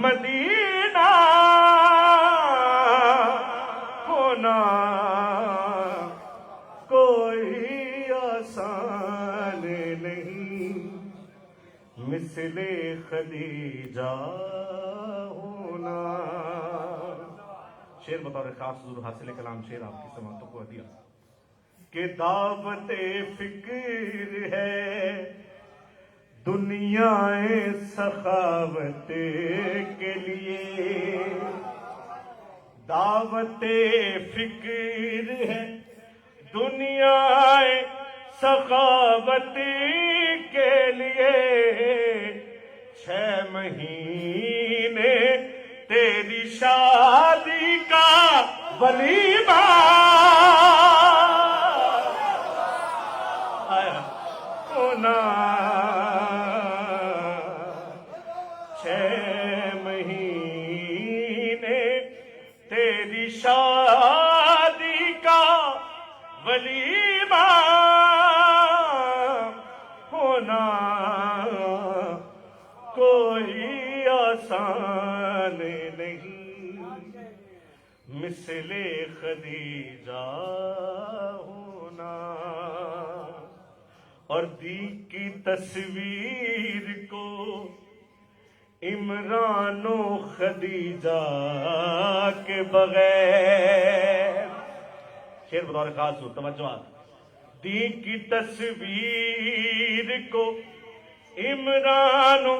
مدینہ ہونا کوئی آسان نہیں، مثل خدیجہ ہونا۔ شعر بطور خاص حضور حاصل کلام شعر آپ کی سماعتوں کو ہدیہ کہ دعوت فکر ہے دنیا سخاوت کے لیے، دعوت فکر ہے دنیا سخاوت کے لیے، 6 مہینے تیری شادی کا ولیمہ ہونا، 6 مہینے تیری شادی کا ولیمہ ہونا کوئی آسان نہیں، مثل خدیجہ ہونا۔ اور دی کی تصویر کو عمران و خدیجہ کے بغیر، شعر بطور خاص ہو توجہات، دی کی تصویر کو عمران و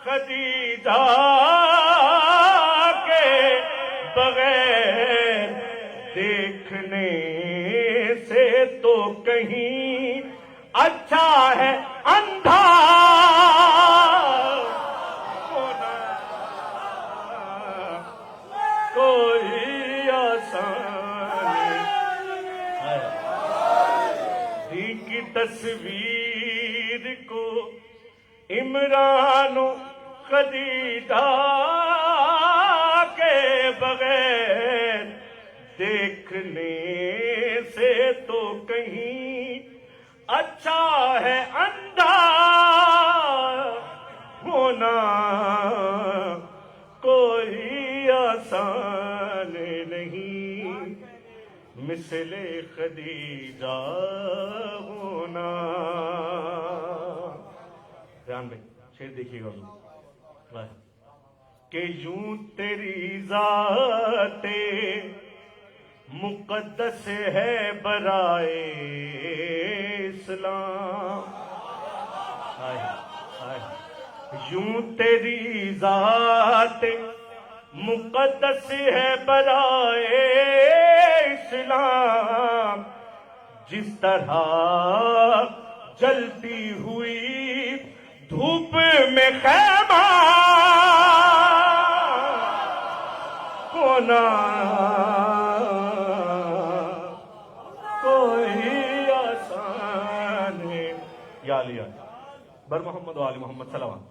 خدیجہ کے بغیر دیکھنے سے تو کہیں اچھا ہے اندھا ہونا کوئی آسان ہے، دی کی تصویر کو عمران و خدیجہ کے بغیر دیکھنے سے تو کہیں اچھا ہے اندھا ہونا کوئی آسان نہیں، مثل خدیجہ ہونا۔ دھیان بھائی شعر دیکھیے گا کہ یوں تیری ذات مقدس ہے برائے اسلام، یوں تیری ذات مقدس ہے برائے اسلام، جس طرح جلتی ہوئی دھوپ میں خیمہ ہونا کوئی آسان ہے۔ یا علی بر محمد و آل محمد صلوات۔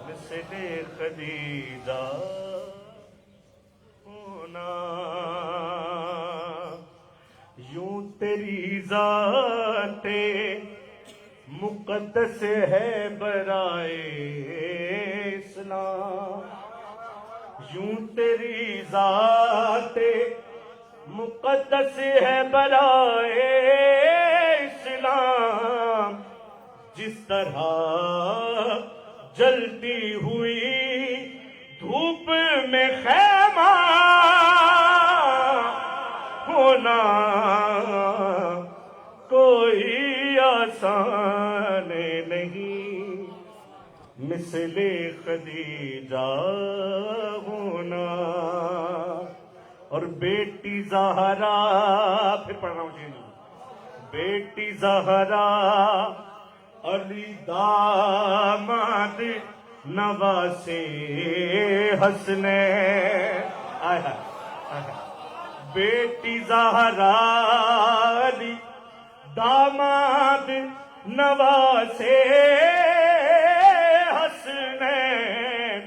مثل خدیجہ ہونا، یوں تیری ذات مقدس ہے برائے اسلام، یوں تیری ذات مقدس ہے برائے اسلام، جس طرح جلتی ہوئی دھوپ میں خیمہ ہونا کوئی آسان نہیں، مثل خدیجہ ہونا۔ اور بیٹی زہرا، پھر پڑھ رہا ہوں جی، بیٹی زہرا علی داماد نواسے حسنین، بیٹی زہرا علی داماد نواسے حسنین،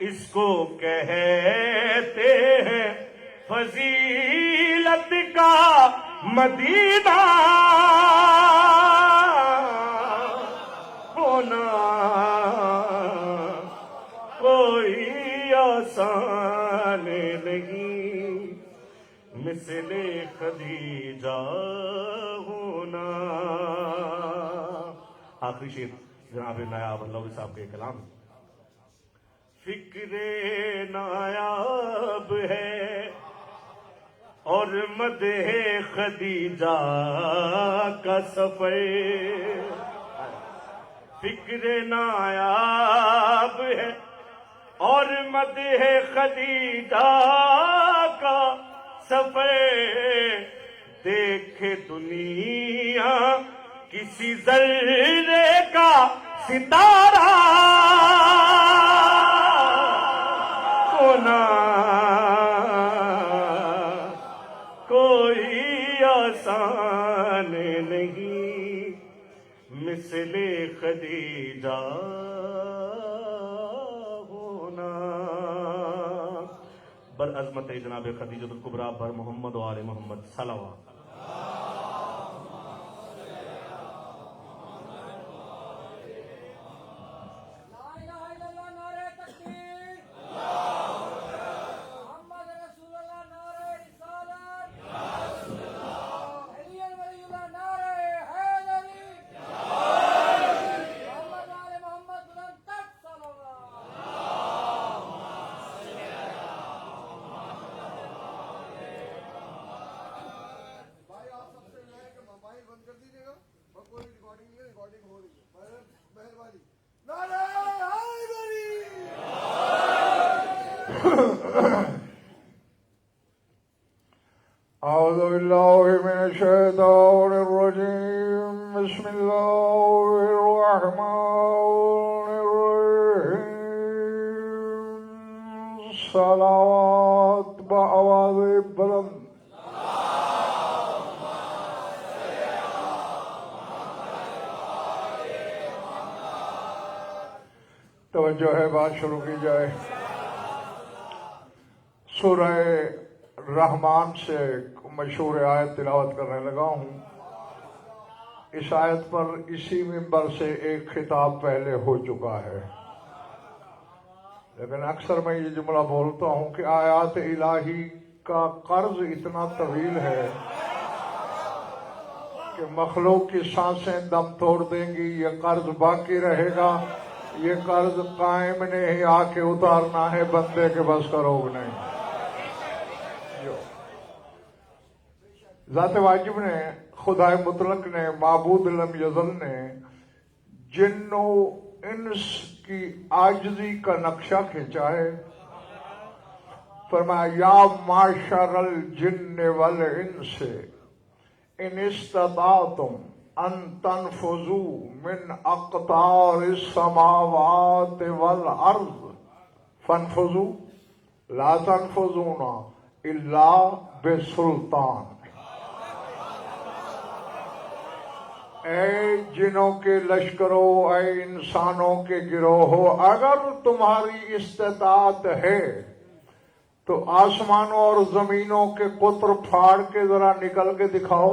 اس کو کہتے ہیں فضیلت کا مدینہ ہونا کوئی آسان نہیں مثل خدیجہ ہونا. آخری شعر جناب نایاب اللہ صاحب کے کلام. فکر نایاب ہے اور مدح خدیجہ کا سفر. فکر نایاب ہے اور مدح خدیجہ کا سفر. دیکھے دنیا کسی ذرے کا ستارہ ہونا. کوئی آسان نہیں مثل خدیجہ ہونا. برعظمت جناب خدیجہ الکبریٰ بر محمد و آل محمد صلوات. أعوذ بالله من الشيطان الرجيم. بسم الله الرحمن الرحيم. صلوات بآواز بلند. توجہ ہے، بات شروع کی جائے. سورہ رحمان سے مشہور آیت تلاوت کرنے لگا ہوں. اس آیت پر اسی منبر سے ایک خطاب پہلے ہو چکا ہے، لیکن اکثر میں یہ جملہ بولتا ہوں کہ آیات الہی کا قرض اتنا طویل ہے کہ مخلوق کی سانسیں دم توڑ دیں گی، یہ قرض باقی رہے گا. یہ قرض قائم نے ہی آ کے اتارنا ہے، بندے کے بس کا روگ نہیں. ذات واجب نے، خدائے مطلق نے، معبود لم یزل نے جن و انس کی عاجزی کا نقشہ کھینچا ہے. فرمایا یا معشر الجن والانس ان استطعتم ان تنفذوا من اقطار السماوات والارض فانفذوا لا تنفذون الا بسلطان. اے جنوں کے لشکروں، اے انسانوں کے گروہوں، اگر تمہاری استطاعت ہے تو آسمانوں اور زمینوں کے قطر پھاڑ کے ذرا نکل کے دکھاؤ.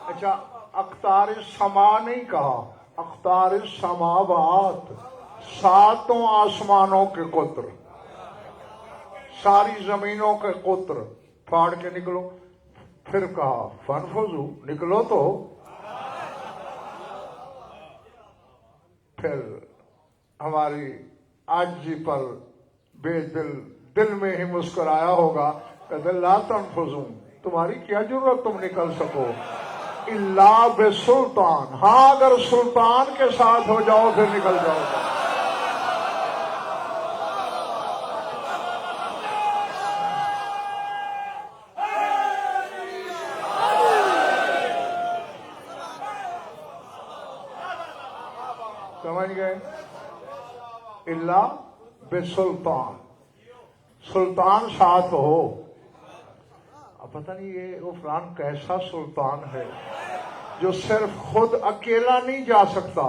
اچھا، اقطار السما نہیں کہا، اقطار السماوات، ساتوں آسمانوں کے قطر، ساری زمینوں کے قطر پھاڑ کے نکلو. پھر کہا فنفذو، نکلو تو. پھر ہماری عاجزی پر بے دل میں ہی مسکرایا ہوگا، کہتے لا تنفذو، تمہاری کیا ضرورت تم نکل سکو، الا بسلطان، ہاں اگر سلطان کے ساتھ ہو جاؤ پھر نکل جاؤ گا. سمجھ گئے؟ الا بسلطان، سلطان ساتھ ہو. اب پتہ نہیں یہ وہ فلان کیسا سلطان ہے جو صرف خود اکیلا نہیں جا سکتا،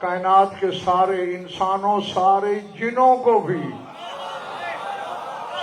کائنات کے سارے انسانوں، سارے جنوں کو بھی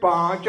5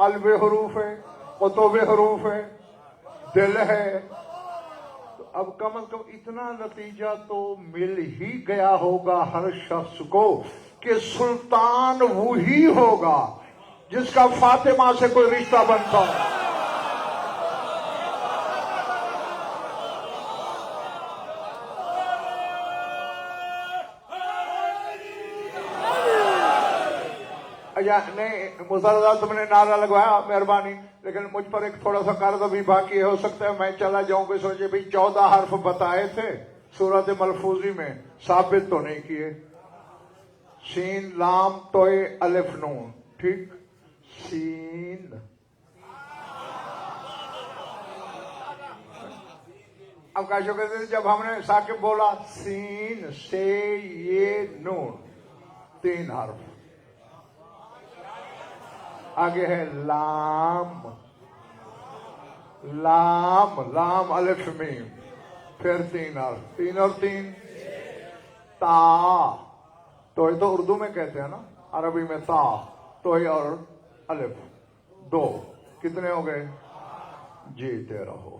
قلب حروف ہے، قطب حروف ہے، دل ہے. اب کم از کم اتنا نتیجہ تو مل ہی گیا ہوگا ہر شخص کو کہ سلطان وہی ہوگا جس کا فاطمہ سے کوئی رشتہ بنتا ہو. نہیں مسرا تم نے نعرہ لگوایا، مہربانی، لیکن مجھ پر ایک تھوڑا سا قرض ابھی باقی ہو سکتا ہے میں چلا جاؤں. کوئی سوچے بھائی 14 حرف بتائے تھے سورت ملفوظی میں، ثابت تو نہیں کیے. سین لام توئے الف نون، ٹھیک، سین. اب کا شکر جب ہم نے ثاقب بولا سین سے یہ نون 3 حرف. آگے ہے لام، لام لام الف میم، پھر 3 حرف، 3 اور 3 تا. تو یہ تو اردو میں کہتے ہیں نا، عربی میں تا، تو اور الف 2، کتنے ہو گئے؟ جیتے رہو.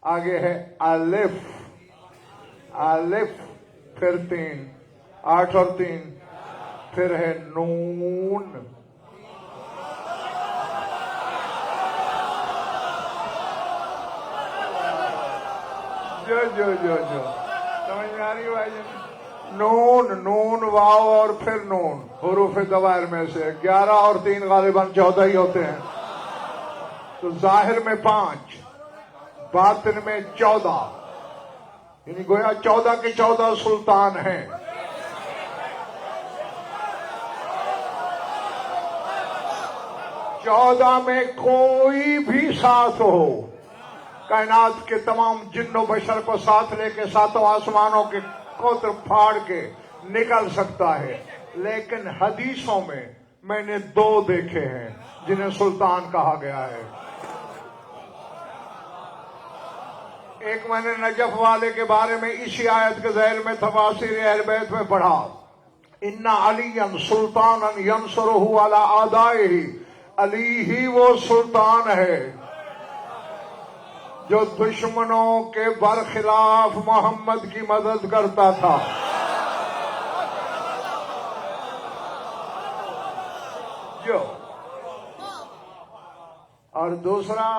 آگے ہے الف، الف پھر 3، 8 اور 3، پھر ہے نون. جو سمجھ میں آ رہی بھائی جان؟ نون، نون واو اور پھر نون، حروف دوائر میں سے 11 اور 3 غالباً 14 ہی ہوتے ہیں. تو ظاہر میں 5، باطن میں 14، یعنی گویا 14 کے 14 سلطان ہیں. چودہ میں کوئی بھی ساتھ ہو، کائنات کے تمام جن و بشر کو ساتھ لے کے 7 آسمانوں کے کوتر پھاڑ کے نکل سکتا ہے. لیکن حدیثوں میں نے 2 دیکھے ہیں جنہیں سلطان کہا گیا ہے. ایک میں نے نجف والے کے بارے میں اسی آیت کے ذیل میں تفاسیر اہل بیت میں پڑھا، ان علی سلطانا ینصرہ علی اعدائہ. علی ہی وہ سلطان ہے جو دشمنوں کے برخلاف محمد کی مدد کرتا تھا. جو اور دوسرا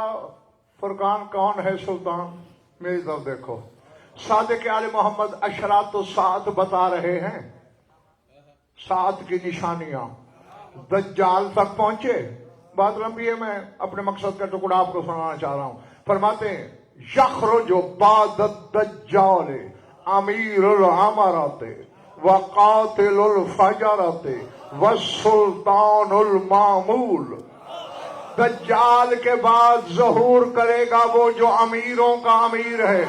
فرقان کون ہے سلطان؟ میری طرف دیکھو، صادق آل محمد اشراط الساعت بتا رہے ہیں، ساعت کی نشانیاں. دجال تک پہنچے، بات لمبی ہے، میں اپنے مقصد کا ٹکڑا آپ کو سنانا چاہ رہا ہوں. فرماتے ہیں یخرج بعد الدجال امیر الامرات وقاتل الفجرات والسلطان المامول. دجال کے بعد ظہور کرے گا وہ جو امیروں کا امیر ہے.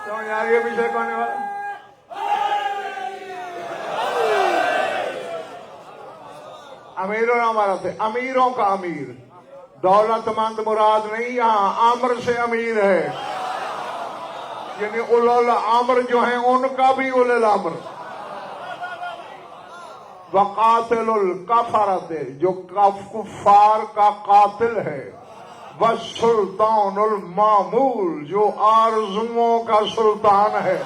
سمجھ آ رہی ہے پیچھے کونے والا؟ امیروں ہمارا تھے، امیروں کا امیر. دولت مند مراد نہیں، یہاں عامر سے امیر ہے، یعنی اولو الامر جو ہیں ان کا بھی اولو الامر. وقاتل الکفرۃ، جو کفار کا قاتل ہے. والسلطان المامول، جو آرزوؤں کا سلطان ہے.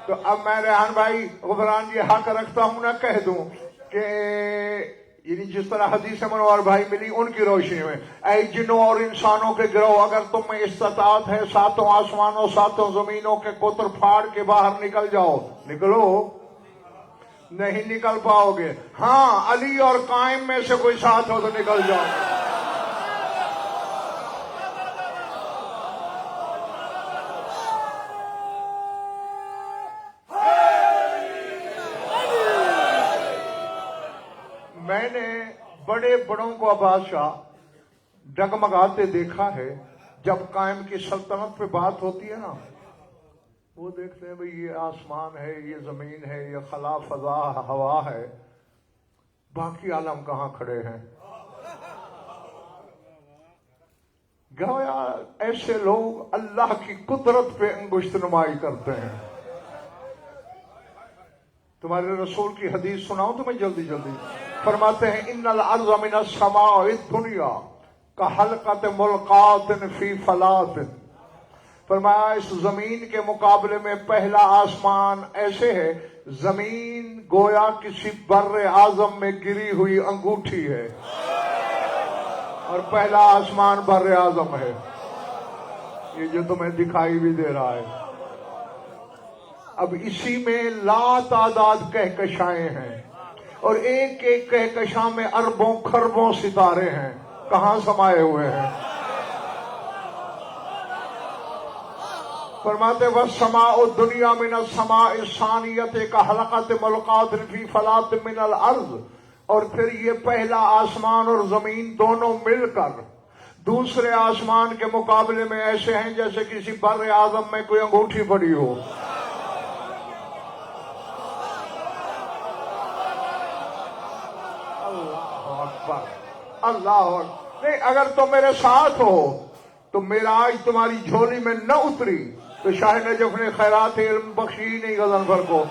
تو اب میں ریحان بھائی غفران یہ حق رکھتا ہوں نہ کہہ دوں کہ یعنی جس طرح حدیث منوار بھائی ملی ان کی روشنی میں، اے جنوں اور انسانوں کے گروہ، اگر تم میں استطاعت ہے 7 آسمانوں 7 زمینوں کے کوتر پھاڑ کے باہر نکل جاؤ. نکلو، نہیں نکل پاؤ گے. ہاں علی اور قائم میں سے کوئی ساتھ ہو تو نکل جاؤ. میں نے بڑے بڑوں کو بادشاہ ڈگمگاتے دیکھا ہے. جب قائم کی سلطنت پہ بات ہوتی ہے نا، وہ دیکھتے ہیں بھئی یہ آسمان ہے، یہ زمین ہے، یہ خلا فضا ہوا ہے، باقی عالم کہاں کھڑے ہیں. گویا ایسے لوگ اللہ کی قدرت پہ انگشت نمائی کرتے ہیں. تمہارے رسول کی حدیث سناؤں تمہیں جلدی جلدی. فرماتے ہیں ان الارض من السماء الدنیا کحلقۃ ملقاۃ فی فلاۃ. فرمایا اس زمین کے مقابلے میں پہلا آسمان ایسے ہے زمین گویا کسی بر اعظم میں گری ہوئی انگوٹھی ہے، اور پہلا آسمان بر اعظم ہے، یہ جو تمہیں دکھائی بھی دے رہا ہے. اب اسی میں لا تعداد کہکشائیں ہیں، اور ایک ایک کہکشاں میں اربوں خربوں ستارے ہیں. کہاں سمائے ہوئے ہیں؟ فرماتے والسماء الدنیا من السماء الثانیۃ کحلقۃ ملقاۃ فی فلاۃ من الارض. اور پھر یہ پہلا آسمان اور زمین دونوں مل کر دوسرے آسمان کے مقابلے میں ایسے ہیں جیسے کسی بر اعظم میں کوئی انگوٹھی پڑی ہو. اللہ اکبر، اللہ اکبر. نہیں، اگر تم میرے ساتھ ہو تو معراج تمہاری جھولی میں نہ اتری تو شاہ نجف نے خیرات علم بخشی نہیں غضنفر کو.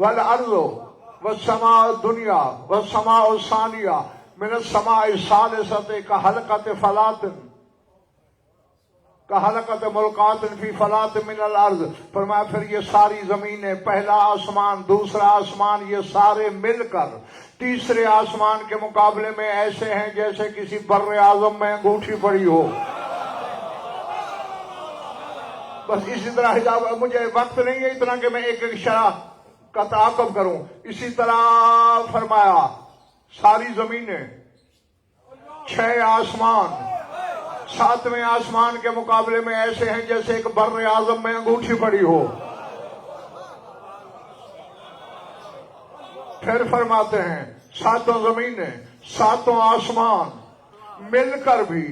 والارض والسماء الدنیا والسماء الثانیہ من السماء الثالثۃ کحلقۃ فلاۃ کحلقۃ ملقاۃ فی فلاۃ من الارض. فرمایا پھر یہ ساری زمینیں، پہلا آسمان دوسرا آسمان، یہ سارے مل کر تیسرے آسمان کے مقابلے میں ایسے ہیں جیسے کسی بر اعظم میں انگوٹھی پڑی ہو. بس اسی طرح حجاب، مجھے وقت نہیں ہے اتنا کہ میں ایک ایک شرح کا تعاقب کروں. اسی طرح فرمایا ساری زمینیں، 6 آسمان، 7ویں آسمان کے مقابلے میں ایسے ہیں جیسے ایک بر اعظم میں انگوٹھی پڑی ہو. پھر فرماتے ہیں 7 زمینیں 7 آسمان مل کر بھی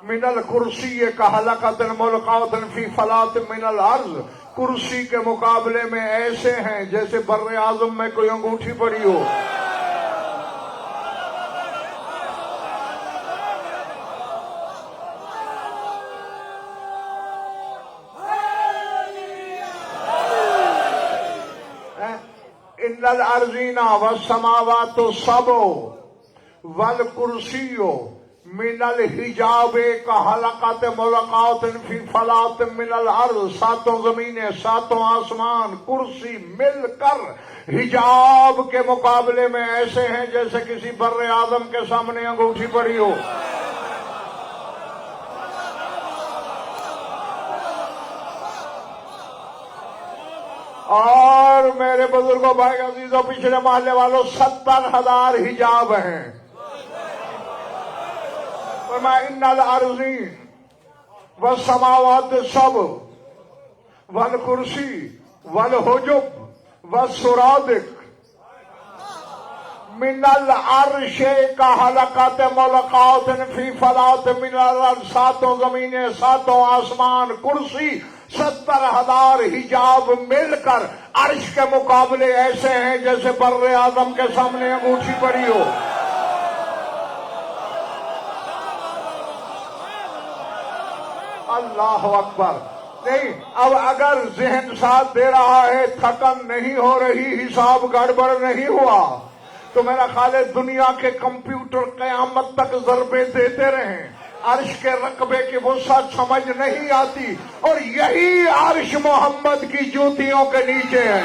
من الکرسی کحلقۃ ملقاۃ فی فلاۃ من الارض، کرسی کے مقابلے میں ایسے ہیں جیسے بر اعظم میں کوئی انگوٹھی پڑی ہو. ان الارضین والسماوات السبع والکرسی من الحجاب کحلقۃ ملقاۃ فی فلاۃ من الارض. 7 زمینیں 7 آسمان کرسی مل کر حجاب کے مقابلے میں ایسے ہیں جیسے کسی بر اعظم کے سامنے انگوٹھی پڑی ہو. اور میرے بزرگوں، بھائی عزیزوں، پچھلے محلے والوں، 70,000 حجاب ہیں. فرمایا ان الارضین والسماوات السبع والکرسی والحجب والسرادق من العرش کحلقۃ ملقاۃ فی فلاۃ من الارض. 7 زمینیں 7 آسمان کرسی 70,000 حجاب مل کر عرش کے مقابلے ایسے ہیں جیسے بر اعظم کے سامنے انگوٹھی پڑی ہو. اللہ اکبر. نہیں، اب اگر ذہن ساتھ دے رہا ہے، تھکن نہیں ہو رہی، حساب گڑبڑ نہیں ہوا، تو میرا خیال ہے دنیا کے کمپیوٹر قیامت تک ضربے دیتے رہیں. عرش کے رقبے کی وسعت سمجھ نہیں آتی، اور یہی عرش محمد کی جوتیوں کے نیچے ہے.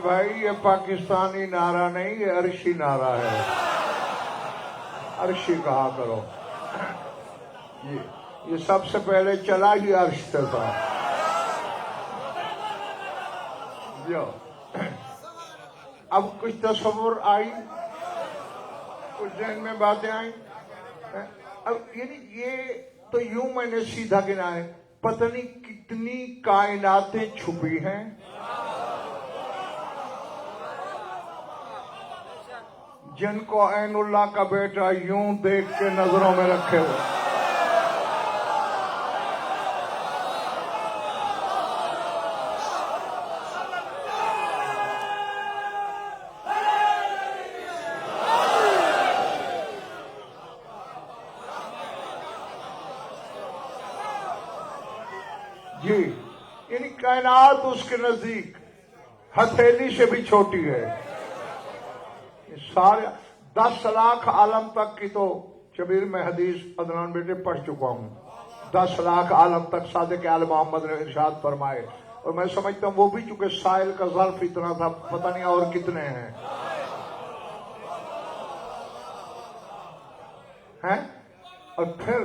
بھائی یہ پاکستانی نعرہ نہیں، یہ عرشی نعرہ ہے، عرشی کہا کرو. یہ سب سے پہلے چلا ہی عرش سے تھا. اب کچھ تصور آئی، کچھ ذہن میں باتیں آئیں. اب یعنی یہ تو یوں میں نے سیدھا گنا ہے، پتہ نہیں کتنی کائناتیں چھپی ہیں. جن کو عین اللہ کا بیٹا یوں دیکھ کے نظروں میں رکھے ہوئے. جی یعنی کائنات اس کے نزدیک ہتھیلی سے بھی چھوٹی ہے. سارے 10 لاکھ عالم تک کی تو شبیر میں حدیث عدنان بیٹے پڑھ چکا ہوں. 10 لاکھ عالم تک صادق آل محمد نے ارشاد فرمائے، اور میں سمجھتا ہوں وہ بھی چونکہ سائل کا ظرف اتنا تھا، پتہ نہیں اور کتنے ہیں. اور پھر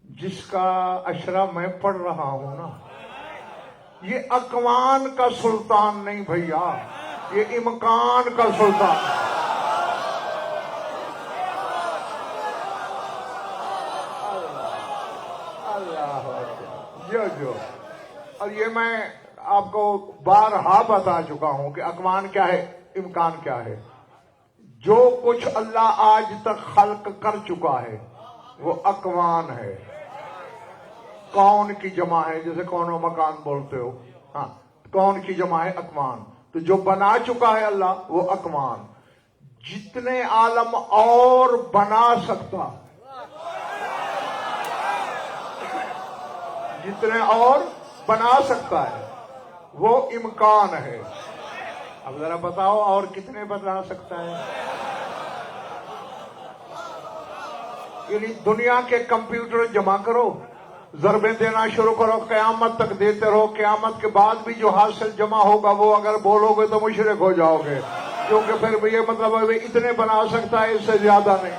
جس کا اشرا میں پڑھ رہا ہوں نا، یہ اکوان کا سلطان نہیں بھیا، یہ امکان کا سلطان. اللہ جو اور یہ میں آپ کو بارہا بتا چکا ہوں کہ اکوان کیا ہے، امکان کیا ہے. جو کچھ اللہ آج تک خلق کر چکا ہے وہ اکوان ہے. کون کی جمع ہے، جیسے کون و مکان بولتے ہو. ہاں، کون کی جمع ہے اکوان. تو جو بنا چکا ہے اللہ وہ اکوان. جتنے عالم اور بنا سکتا، جتنے اور بنا سکتا ہے وہ امکان ہے. اب ذرا بتاؤ اور کتنے بنا سکتا ہے. یعنی دنیا کے کمپیوٹر جمع کرو، ضربیں دینا شروع کرو، قیامت تک دیتے رہو. قیامت کے بعد بھی جو حاصل جمع ہوگا وہ اگر بولو گے تو مشرک ہو جاؤ گے، کیونکہ پھر یہ مطلب ہے اتنے بنا سکتا ہے، اس سے زیادہ نہیں.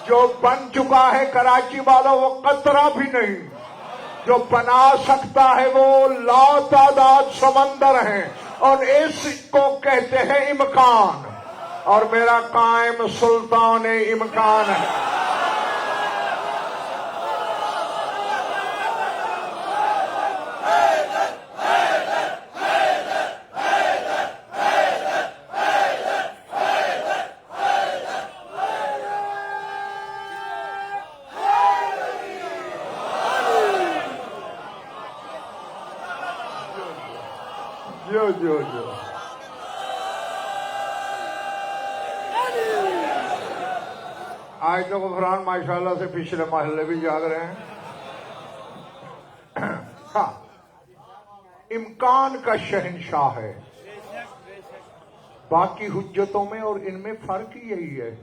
جو بن چکا ہے کراچی والا وہ قطرہ بھی نہیں، جو بنا سکتا ہے وہ لا تعداد سمندر ہیں، اور اس کو کہتے ہیں امکان. اور میرا قائم سلطان امکان ہے. جو آج تو غفران ماشاءاللہ سے پچھلے محلے بھی جاگ رہے ہیں. ہاں، امکان کا شہنشاہ ہے. باقی حجتوں میں اور ان میں فرق ہی یہی ہے.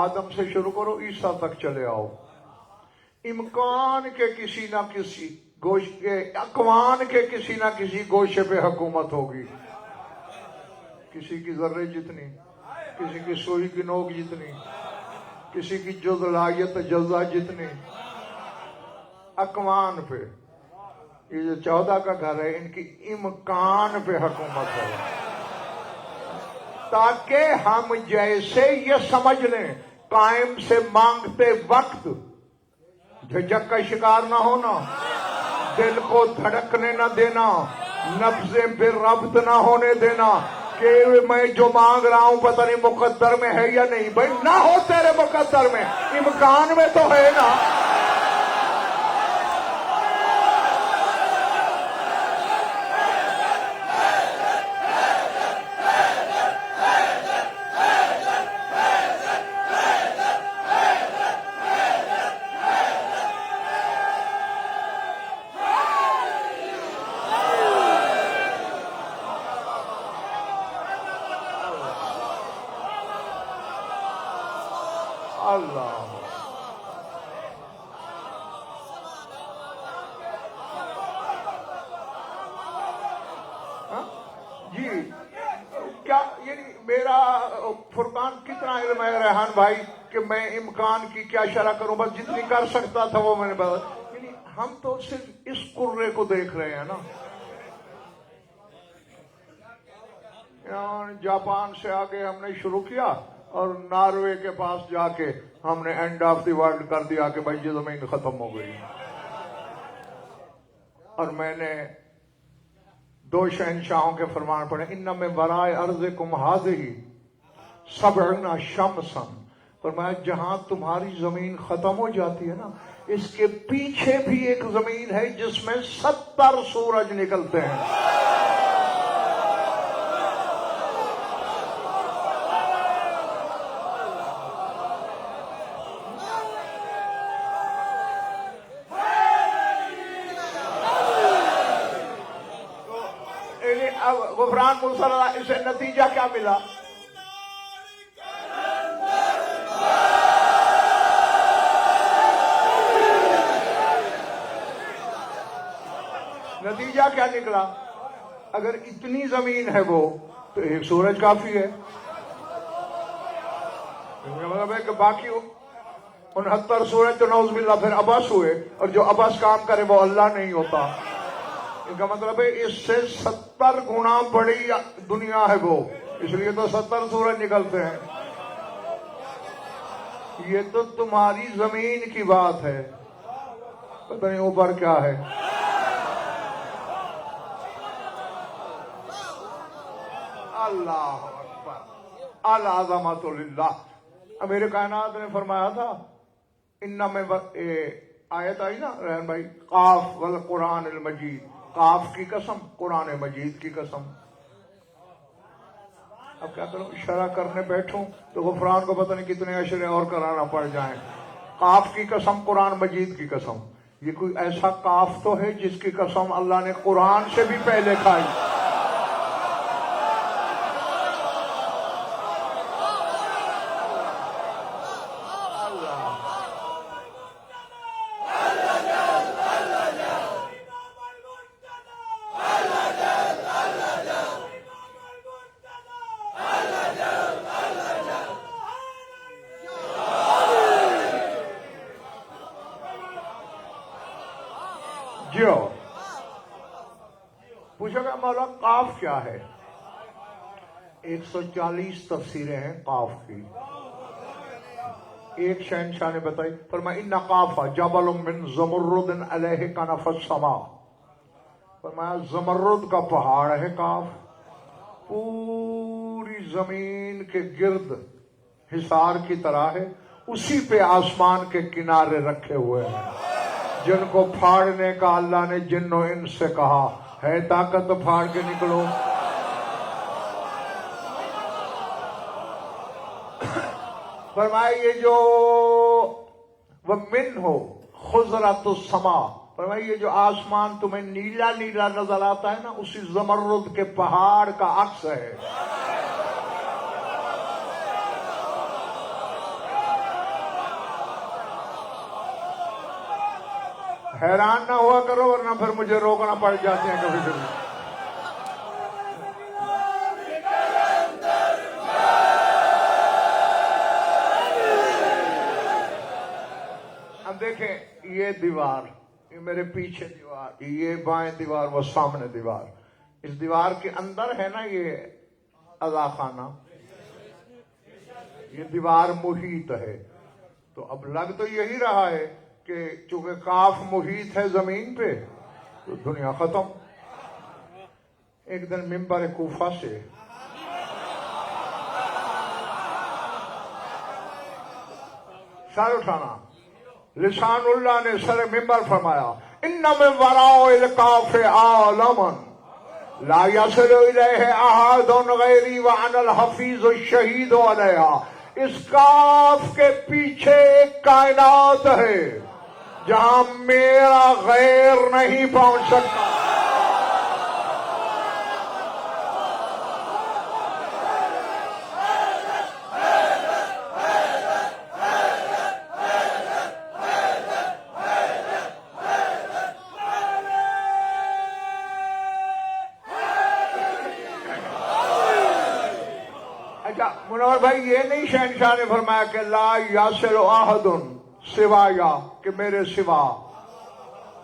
آدم سے شروع کرو عیسیٰ تک چلے آؤ، امکان کے کسی نہ کسی اکوان کے کسی نہ کسی گوشے پہ حکومت ہوگی. کسی کی ذرے جتنی، کسی کی سوئی کی نوک جتنی، کسی کی جزلائیت جزا جتنی. اکوان پہ یہ جو 14 کا گھر ہے ان کی امکان پہ حکومت ہے، تاکہ ہم جیسے یہ سمجھ لیں قائم سے مانگتے وقت جھجک کا شکار نہ ہونا، دل کو دھڑکنے نہ دینا، نبضیں بے ربط نہ ہونے دینا کہ میں جو مانگ رہا ہوں پتہ نہیں مقدر میں ہے یا نہیں. بھائی نہ ہو تیرے مقدر میں، امکان میں تو ہے نا. کتنا علم ہے ریحان بھائی کہ میں امکان کی کیا شرح کروں، بس جتنی کر سکتا تھا وہ میں نے بتا. یعنی ہم تو صرف اس قرے کو دیکھ رہے ہیں نا. جاپان سے آگے ہم نے شروع کیا اور ناروے کے پاس جا کے ہم نے اینڈ آف دی ورلڈ کر دیا کہ بھائی یہ زمین ختم ہو گئی. اور میں نے 2 شہنشاہوں کے فرمان پڑھے، ان میں برائے ارضکم ھذہ سبعین شمسا. فرمایا جہاں تمہاری زمین ختم ہو جاتی ہے نا، اس کے پیچھے بھی ایک زمین ہے جس میں 70 سورج نکلتے ہیں. غفران مسلح، اسے نتیجہ کیا ملا؟ نتیجہ کیا نکلا؟ اگر اتنی زمین ہے وہ تو ایک سورج کافی ہے. مطلب ہے کہ باقی 69 سورج تو نعوذ باللہ پھر ابس ہوئے، اور جو ابس کام کرے وہ اللہ نہیں ہوتا. ان کا مطلب ہے اس سے 70 گنا بڑی دنیا ہے وہ، اس لیے تو 70 سورج نکلتے ہیں. یہ تو تمہاری زمین کی بات ہے، پتہ نہیں اوپر کیا ہے. اللہ اکبر، العظمۃ للہ. امیر کائنات نے فرمایا تھا ان میں آیت آئی نا رحم بھائی، قاف والقرآن المجید، قاف کی قسم، قرآن مجید کی قسم. اب کیا کروں، اشارہ کرنے بیٹھوں تو غفران کو پتہ نہیں کتنے اشرے اور کرانا پڑ جائیں. قاف کی قسم، قرآن مجید کی قسم. یہ کوئی ایسا قاف تو ہے جس کی قسم اللہ نے قرآن سے بھی پہلے کھائی. پوچھو گا مولا قاف کیا ہے؟ 140 تفسیریں ہیں قاف کی. ایک شہنشاہ نے بتائی، فرمایا ان قاف جبل من زمرد علیہ کنف السماء. فرمایا زمرد کا پہاڑ ہے قاف، پوری زمین کے گرد حصار کی طرح ہے، اسی پہ آسمان کے کنارے رکھے ہوئے ہیں جن کو پھاڑنے کا اللہ نے جن و انس سے کہا ہے طاقت تو پھاڑ کے نکلو. فرمایا یہ جو وَمِنْهُ خُضْرَةُ السَّمَاء، فرمایا یہ جو آسمان تمہیں نیلا نیلا نظر آتا ہے نا، اسی زمرد کے پہاڑ کا عکس ہے. حیران نہ ہوا کرو ورنہ پھر مجھے روکنا پڑ جاتے ہیں کبھی کبھی. اب دیکھیں یہ دیوار، یہ میرے پیچھے دیوار، یہ بائیں دیوار، وہ سامنے دیوار. اس دیوار کے اندر ہے نا یہ عزا خانہ، یہ دیوار محیط ہے. تو اب لگ تو یہی رہا ہے کہ چونکہ کاف محیط ہے زمین پہ تو دنیا ختم. ایک دن ممبر کوفہ سے سر اٹھانا، لسان اللہ نے سر ممبر فرمایا ان من وراء الکاف عالما لا یصل الیہ احد غیری وانا الحفیظ الشہید علیہا. اس کاف کے پیچھے ایک کائنات ہے جہاں میرا غیر نہیں پہنچ سکتا. منور بھائی یہ نہیں شہنشاہ نے فرمایا کہ لا یاسل احد سوایا کہ میرے سوا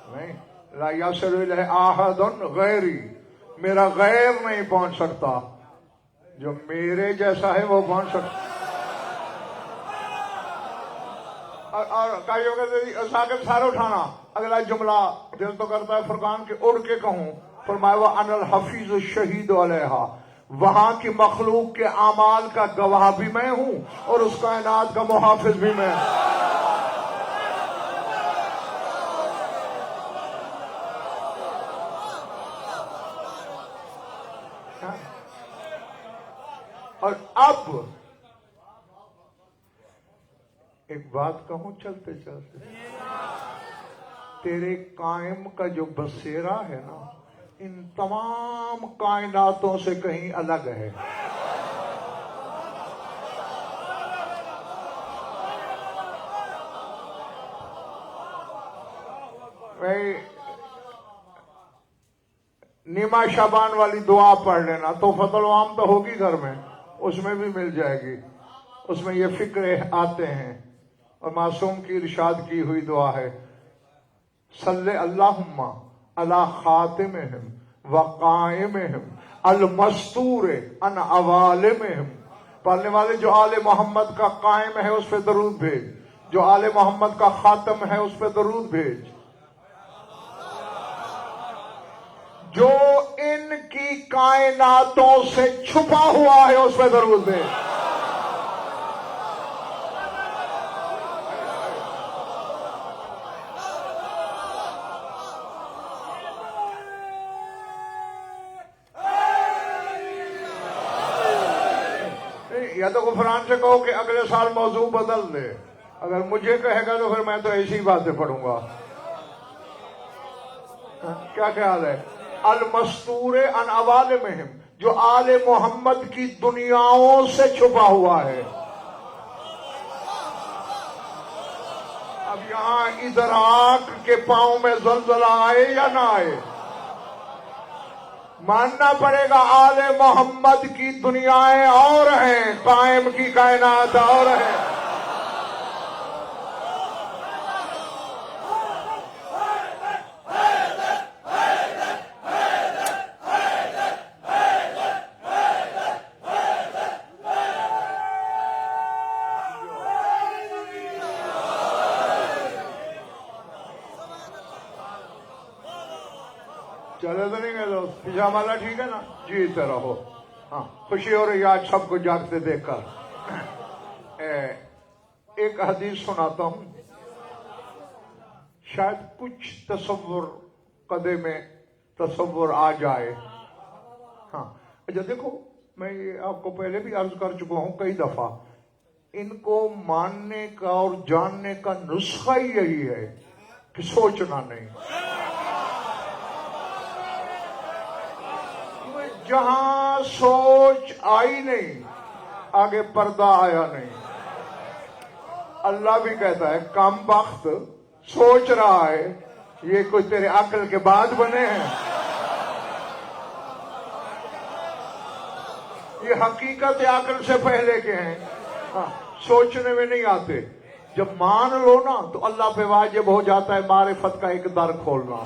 نہیں، لا یاسل الیہ احد غیری، میرا غیر نہیں پہنچ سکتا، جو میرے جیسا ہے وہ پہنچ سکتا۔ اور کائیوں کا ساکت سارے اٹھانا، اگلا جملہ دل تو کرتا ہے فرقان کے اڑ کے کہوں، فرمایا وَأَنَا الْحَفِيظُ الشَّهِيدُ عَلَيْهَا، وہاں کی مخلوق کے اعمال کا گواہ بھی میں ہوں اور اس کائنات کا محافظ بھی میں ہوں۔ اور اب ایک بات کہوں چلتے چلتے، تیرے قائم کا جو بصیرہ ہے نا ان تمام کائناتوں سے کہیں الگ ہے۔ نیما شابان والی دعا پڑھ لینا، تو فتح العام تو ہوگی گھر میں، اس میں بھی مل جائے گی، اس میں یہ فکرے آتے ہیں، اور معصوم کی ارشاد کی ہوئی دعا ہے صلی اللہم علی خاتمہم وقائمہم المستور عن عوالمہم۔ پڑھنے والے جو آل محمد کا قائم ہے اس پہ درود بھیج، جو آل محمد کا خاتم ہے اس پہ درود بھیج، جو ان کی کائناتوں سے چھپا ہوا ہے اس پہ درود بھیج۔ یا تو غفران سے کہو کہ اگلے سال موضوع بدل دے، اگر مجھے کہے گا تو پھر میں تو ایسی باتیں پڑھوں گا۔ کیا خیال ہے؟ المستور عن عوالمہم، جو آل محمد کی دنیاؤں سے چھپا ہوا ہے۔ اب یہاں ادراک کے پاؤں میں زلزلہ آئے یا نہ آئے، ماننا پڑے گا آل محمد کی دنیایں اور ہیں، قائم کی کائنات اور ہے۔ چلے تو نہیں گئے دوست؟ پیچھا والا ٹھیک ہے نا؟ جیتے رہو۔ ہاں خوشی ہو رہی آج سب کو جاگتے دیکھ کر۔ ایک حدیث سناتا ہوں، شاید کچھ تصور قدے میں تصور آ جائے۔ ہاں اچھا دیکھو، میں یہ آپ کو پہلے بھی عرض کر چکا ہوں کئی دفعہ، ان کو ماننے کا اور جاننے کا نسخہ ہی یہی ہے کہ سوچنا نہیں۔ جہاں سوچ آئی نہیں آگے پردہ آیا نہیں۔ اللہ بھی کہتا ہے کم بخت سوچ رہا ہے یہ کوئی تیرے عقل کے بعد بنے ہیں، یہ حقیقت عقل سے پہلے کے ہیں، سوچنے میں نہیں آتے۔ جب مان لو نا تو اللہ پہ واجب ہو جاتا ہے معرفت کا ایک در کھولنا،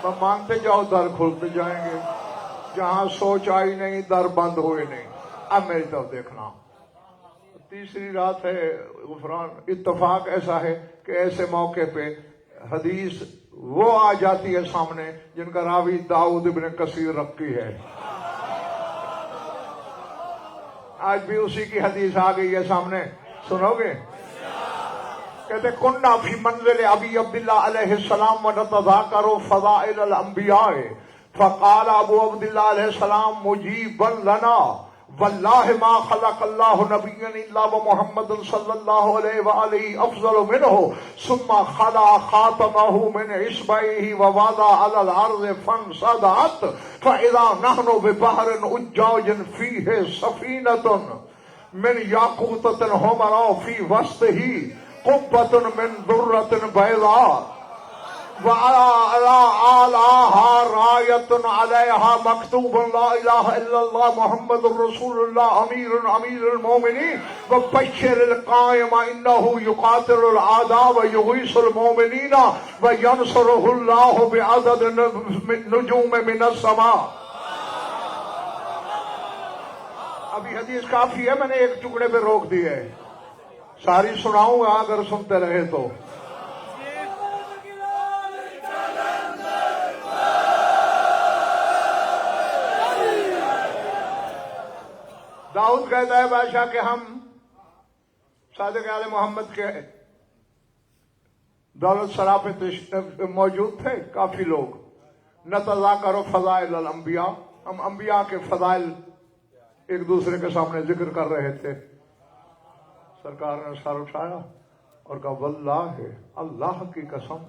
تو مانتے جاؤ در کھولتے جائیں گے۔ جہاں سوچ آئی نہیں در بند ہوئے نہیں۔ اب میری طرف دیکھنا، تیسری رات ہے غفران، اتفاق ایسا ہے کہ ایسے موقع پہ حدیث وہ آ جاتی ہے سامنے جن کا راوی داؤد ابن کثیر رقی ہے۔ آج بھی اسی کی حدیث آ گئی ہے سامنے، سنو گے؟ کہتے کننا فی منزل ابی عبداللہ علیہ السلام ونتذاکر فضائل الانبیاء، فقال ابو عبداللہ علیہ السلام مجیبا لنا واللہ ما خلق اللہ نبیا الا ومحمد صلی اللہ علیہ وآلہ افضل منہ ثم خلع خاتمہ من اصبعہ ووضع علی الارض فانصدعت فاذا نحن ببحر اجاج فیہ سفینۃ من یاقوتۃ حمراء فی وسطہ قبۃ من درۃ بیضاء وعلى آلها راية عليها مكتوب لا إله إلا الله محمد رسول الله أمير المؤمنين وبشر القائم إنه يقاتل الأعداء ويغيث المؤمنين وينصره الله بعدد نجوم من السماء. ابھی حدیث کافی ہے، میں نے ایک ٹکڑے پہ روک دی ہے، ساری سناؤں گا اگر سنتے رہے تو. داؤد کہتا ہے بادشاہ کہ ہم صادق آل محمد کے دولت سرا پہ موجود تھے کافی لوگ. نتذاکر فضائل الانبیاء، ہم انبیاء کے فضائل ایک دوسرے کے سامنے ذکر کر رہے تھے. سرکار نے سر اٹھایا اور کہا واللہ، اللہ کی قسم،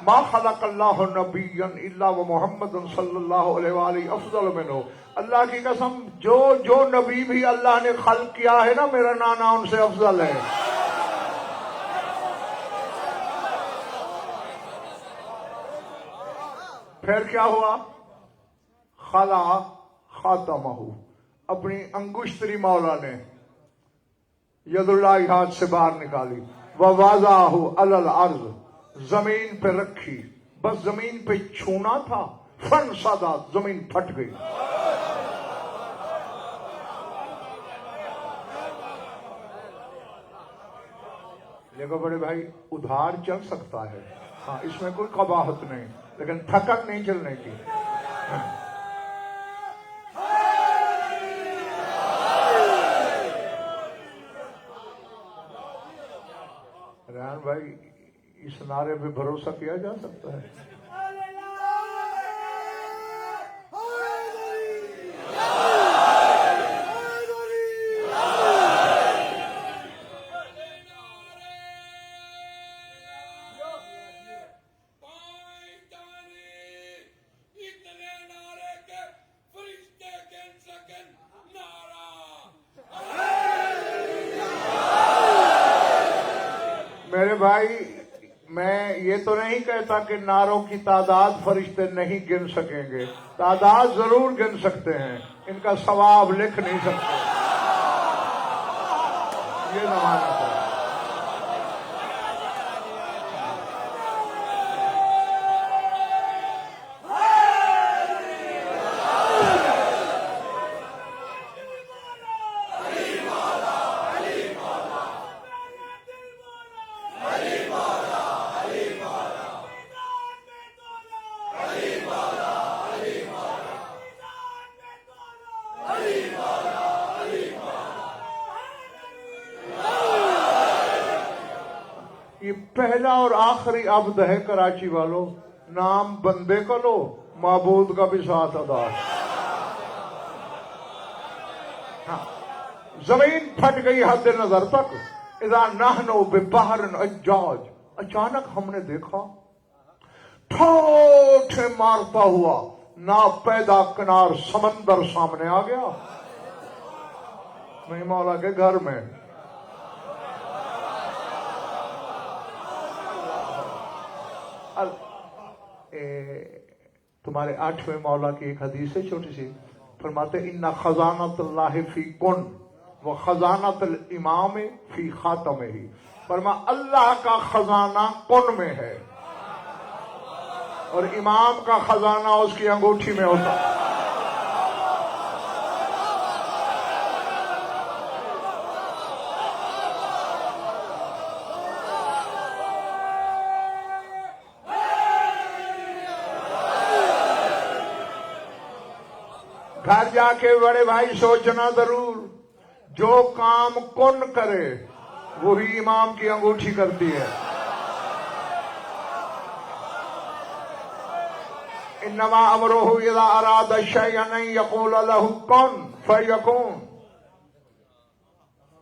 ما خلق اللہ نبیا الا ومحمد صلی اللہ علیہ وآلہ افضل منہ. اللہ کی قسم جو نبی بھی اللہ نے خلق کیا ہے نا، میرا نانا ان سے افضل ہے. پھر کیا ہوا؟ خلا خاتمہ، اپنی انگشتری مولا نے ید اللہ ہاتھ سے باہر نکالی، وَوَضَعَهُ عَلَى الْأَرْضِ، زمین پہ رکھی. بس زمین پہ چھونا تھا، فَانْصَدَتْ، زمین پھٹ گئی. لیکن بڑے بھائی ادھار چل سکتا ہے، ہاں اس میں کوئی قباحت نہیں، لیکن تھکن نہیں چلنے کی. ریحان بھائی، اس نعرے پہ بھروسہ کیا جا سکتا ہے؟ میرے بھائی، میں یہ تو نہیں کہتا کہ نعروں کی تعداد فرشتے نہیں گن سکیں گے، تعداد ضرور گن سکتے ہیں، ان کا ثواب لکھ نہیں سکتے. یہ نہ مانا تھا. یہ پہلا اور آخری عبد ہے کراچی والوں. نام بندے کا لو، معبود کا بھی ساتھ ادا. ہاں، زمین پھٹ گئی حد نظر تک. اذا نحن ببحر اجاج، اچانک ہم نے دیکھا ٹھوٹے مارتا ہوا ناپیدا کنار سمندر سامنے آ گیا. میں مولا کے گھر میں. تمہارے 8ویں مولا کی ایک حدیث ہے چھوٹی سی، فرماتے ان خزانۃ اللہ فی کن و خزانۃ الامام فی خاتمہ. فرما اللہ کا خزانہ کن میں ہے اور امام کا خزانہ اس کی انگوٹھی میں ہوتا ہے. گھر جا کے بڑے بھائی سوچنا ضرور، جو کام کن کرے وہی امام کی انگوٹھی کرتی ہے. انما امرہ اذا اراد شیئا ان یقول له کن فیکون.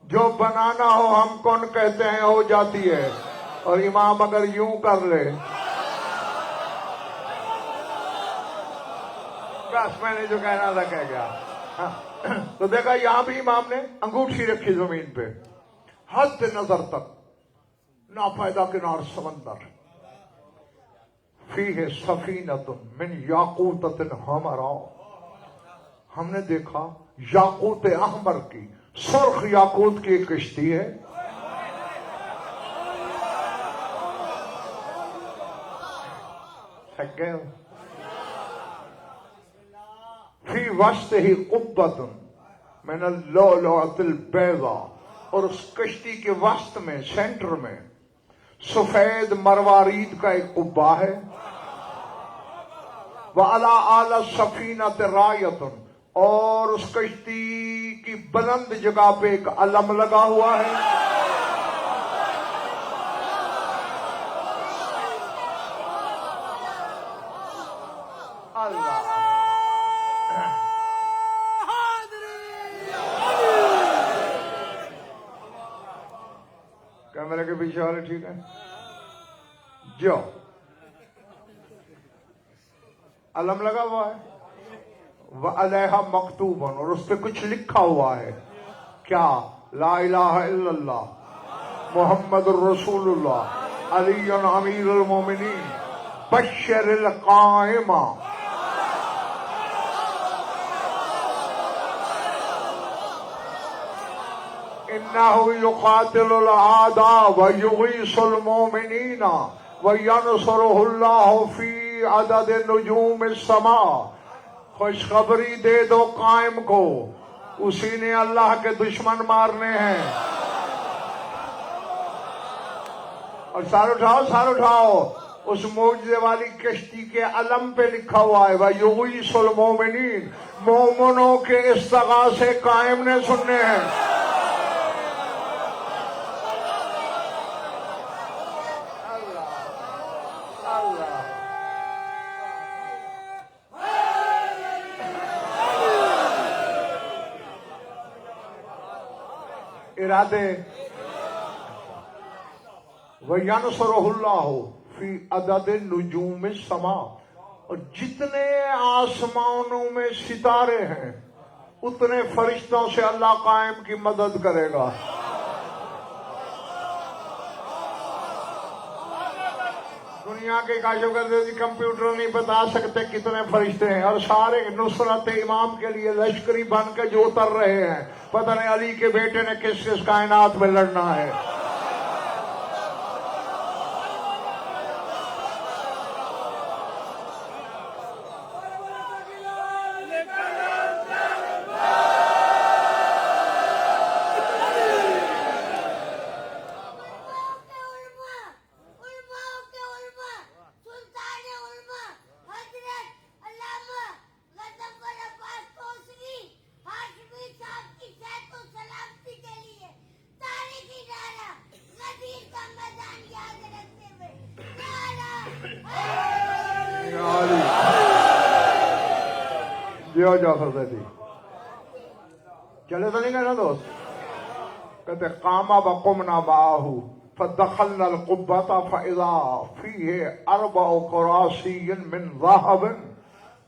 جو بنانا ہو ہم کن کہتے ہیں ہو جاتی ہے، اور امام اگر یوں کر لے، بس میں نے جو کہنا تھا کہہ گیا. تو دیکھا یہاں بھی امام نے انگوٹھی رکھی زمین پہ، حد نظر تک ناپیدا کنار سمندر. فیہ سفینۃ من یاقوتۃ حمراء، ہم نے دیکھا یاقوت احمر کی، سرخ یاقوت کی ایک کشتی ہے، فی وسطہ قبۃ من اللؤلؤۃ البیضاء، اور اس کشتی کے وسط میں، سینٹر میں سفید مروارید کا ایک قبہ ہے، وعلی اعلی السفینۃ رایۃ، اور اس کشتی کی بلند جگہ پہ ایک علم لگا ہوا ہے، اللہ کیمرے کے پیچھے والے ٹھیک ہے جو علم لگا ہوا ہے، وَعَلَيْهَا مَكْتُوبٌ، اور اس پہ کچھ لکھا ہوا ہے، کیا؟ لا الہ الا اللہ محمد الرسول اللہ علی امیر المومنین بشر القائمہ، انہ یقاتل الاعداء ویغیث المومنین وینصرہ اللہ فی عدد نجوم السماء، خوشخبری دے دو قائم کو، اسی نے اللہ کے دشمن مارنے ہیں، اور سار اٹھاؤ سار اٹھاؤ، اس معجزے والی کشتی کے علم پہ لکھا ہوا ہے وَيُغِيثُ الْمُؤْمِنِينَ، مومنوں کے استغاثے قائم نے سننے ہیں، ارادے وَيَنْصُرُهُ اللَّهُ فِي عَدَدِ نُجُومِ السَّمَاء، اور جتنے آسمانوں میں ستارے ہیں اتنے فرشتوں سے اللہ قائم کی مدد کرے گا، دنیا کے کاشف کرتے کمپیوٹر نہیں بتا سکتے کتنے فرشتے ہیں، اور سارے نصرت امام کے لیے لشکری بن کے جو اتر رہے ہیں، پتہ نہیں علی کے بیٹے نے کس کس کائنات میں لڑنا ہے، دیو جعفر زیدی چلے تو نہیں گئے نا دوست، کہتے قام وقمنا معاہو فدخلنا القبة فإذا فيه 4 كراسي من ذهب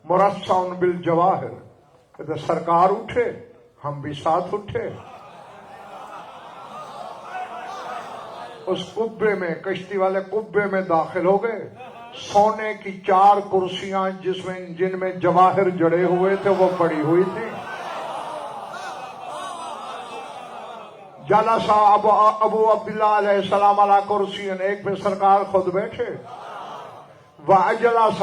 مرصع بالجواہر، کہتے سرکار اٹھے ہم بھی ساتھ اٹھے، اس قبے میں، کشتی والے قبے میں داخل ہو گئے، سونے کی 4 کرسیاں جن میں جواہر جڑے ہوئے تھے وہ پڑی ہوئی تھی، جلسہ ابو عبداللہ علیہ السلام علی کرسی، ایک پہ سرکار خود بیٹھے، وَأَجْلَسَ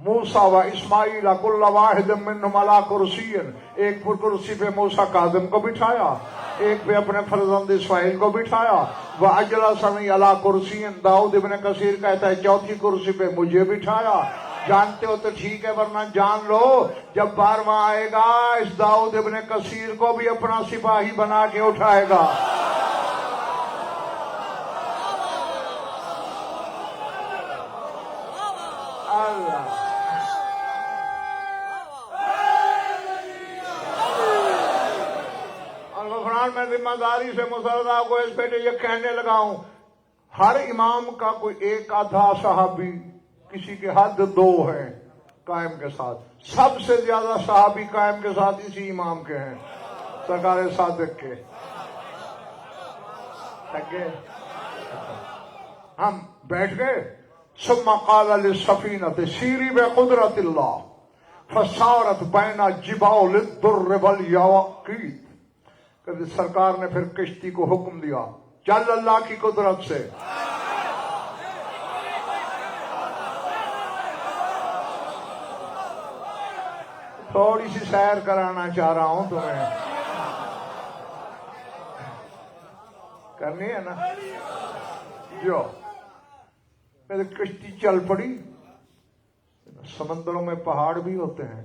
موسیٰ و اسماعیل کل واحد منہم علی کرسی، ایک پر کرسی پہ موسیٰ کاظم کو بٹھایا، ایک پہ اپنے فرزند اسماعیل کو بٹھایا، وَأَجْلَسَنِي عَلَىٰ كُرْسِيٍّ، داؤد ابن کثیر کہتا ہے 4تھی کرسی پہ مجھے بٹھایا، جانتے ہو تو ٹھیک ہے ورنہ جان لو جب 12واں آئے گا اس داؤد ابن کثیر کو بھی اپنا سپاہی بنا کے اٹھائے گا، اللہ میں ذمہ داری سے مسلح کو اس پہ یہ کہنے لگا ہوں، ہر امام کا کوئی ایک آدھا صحابی، کسی کے حد 2 ہیں قائم کے ساتھ، سب سے زیادہ صحابی قائم کے ساتھ اسی امام کے ہیں، سرکار صادق کے، ہم بیٹھ گئے، ثم قال للسفينة سيري بقدرة الله فصارت بين جبال الدر واليواقيت. کہ سرکار نے پھر کشتی کو حکم دیا چل اللہ کی قدرت سے. تھوڑی سی سیر کرانا چاہ رہا ہوں تمہیں، کرنی ہے نا جو. کشتی چل پڑی. سمندروں میں پہاڑ بھی ہوتے ہیں،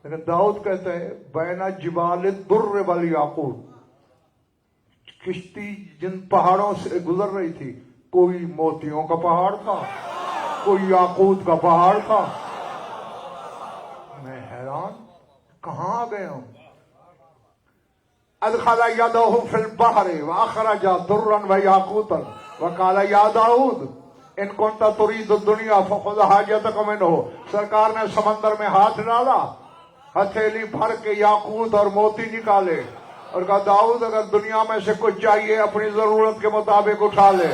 لیکن داؤد کہتے ہیں بین جبال الدر والیاقوت. کشتی جن پہاڑوں سے گزر رہی تھی، کوئی موتیوں کا پہاڑ تھا، کوئی یاقوت کا پہاڑ تھا. میں حیران، کہاں آ گئے ہوں. ادخل یدہ فی البحر واخرج درا ویاقوتا وقال یا داؤد ان کنت ترید الدنیا فخذ حاجتک منہ. سرکار نے سمندر میں ہاتھ ڈالا، ہتھیلی بھر کے یاقوت اور موتی نکالے اور کہا داؤد اگر دنیا میں سے کچھ چاہیے اپنی ضرورت کے مطابق اٹھا لے.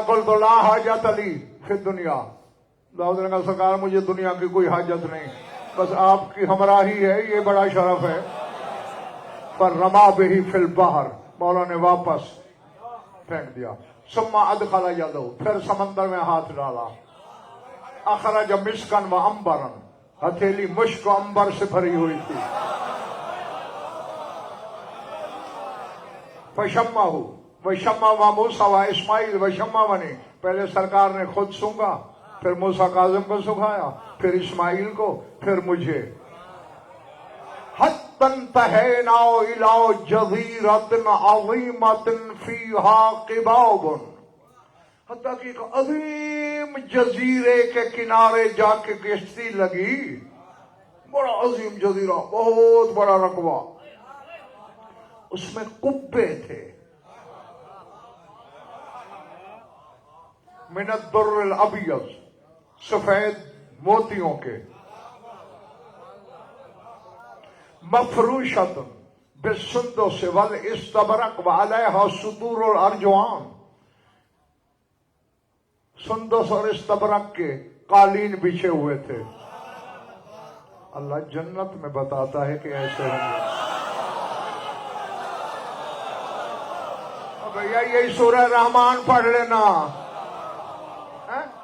قلت لا حاجت علی فی الدنیا. داؤد نے کہا سرکار مجھے دنیا کی کوئی حاجت نہیں، بس آپ کی ہمراہی ہے، یہ بڑا شرف ہے. پر رما بہی فی البحر، مولا نے واپس پھینک دیا. ثم ادخل یدہ، پھر سمندر میں ہاتھ ڈالا. اخرج مسکن و عنبرا، ہتھیلی مشک و عنبر سے بھری ہوئی تھی. فشمہ وشمہ و موسیٰ و اسماعیل وشمہ. پہلے سرکار نے خود سونگا، پھر موسیٰ کاظم کو سکھایا، پھر اسماعیل کو، پھر مجھے. حتی انتہینا الی جزیرۃ عظیمۃ فیہا قباب. حتیٰ کہ ایک عظیم جزیرے کے کنارے جا کے کشتی لگی. بڑا عظیم جزیرہ، بہت بڑا رقبہ. اس میں قبے تھے من الدر الابیض، سفید موتیوں کے. مفروشۃ بالسندس والاستبرق وعلیہا سطور الارجوان. سندس اور استبرق کے قالین بچھے ہوئے تھے. اللہ جنت میں بتاتا ہے کہ ایسے ہوں گے. بھیا یہی سورہ رحمان پڑھ لینا.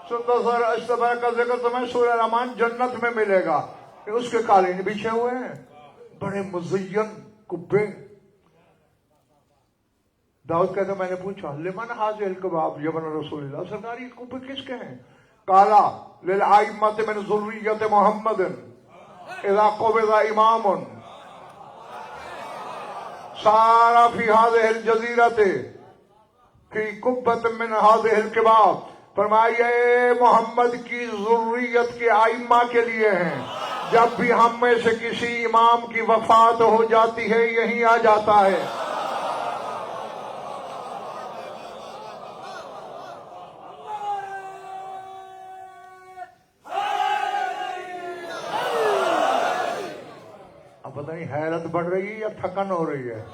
سندس اور استبرق کا ذکر تمہیں سورہ رحمان جنت میں ملے گا. اس کے قالین بچھے ہوئے ہیں، بڑے مزین کبے. داؤد کہتا میں نے پوچھا لمن حاضر الکباب یا بن رسول اللہ، سرکار یہ کبے کس کے ہیں؟ قالا للائمۃ من ذریۃ محمد اذا قبض امام سارا فی هذه الجزیرۃ فی قبۃ من هذه الکباب. فرمایا محمد کی ذریت کے ائمہ کے لیے ہیں. جب بھی ہم میں سے کسی امام کی وفات ہو جاتی ہے یہیں آ جاتا ہے. اب پتہ نہیں حیرت بڑھ رہی ہے یا تھکن ہو رہی ہے.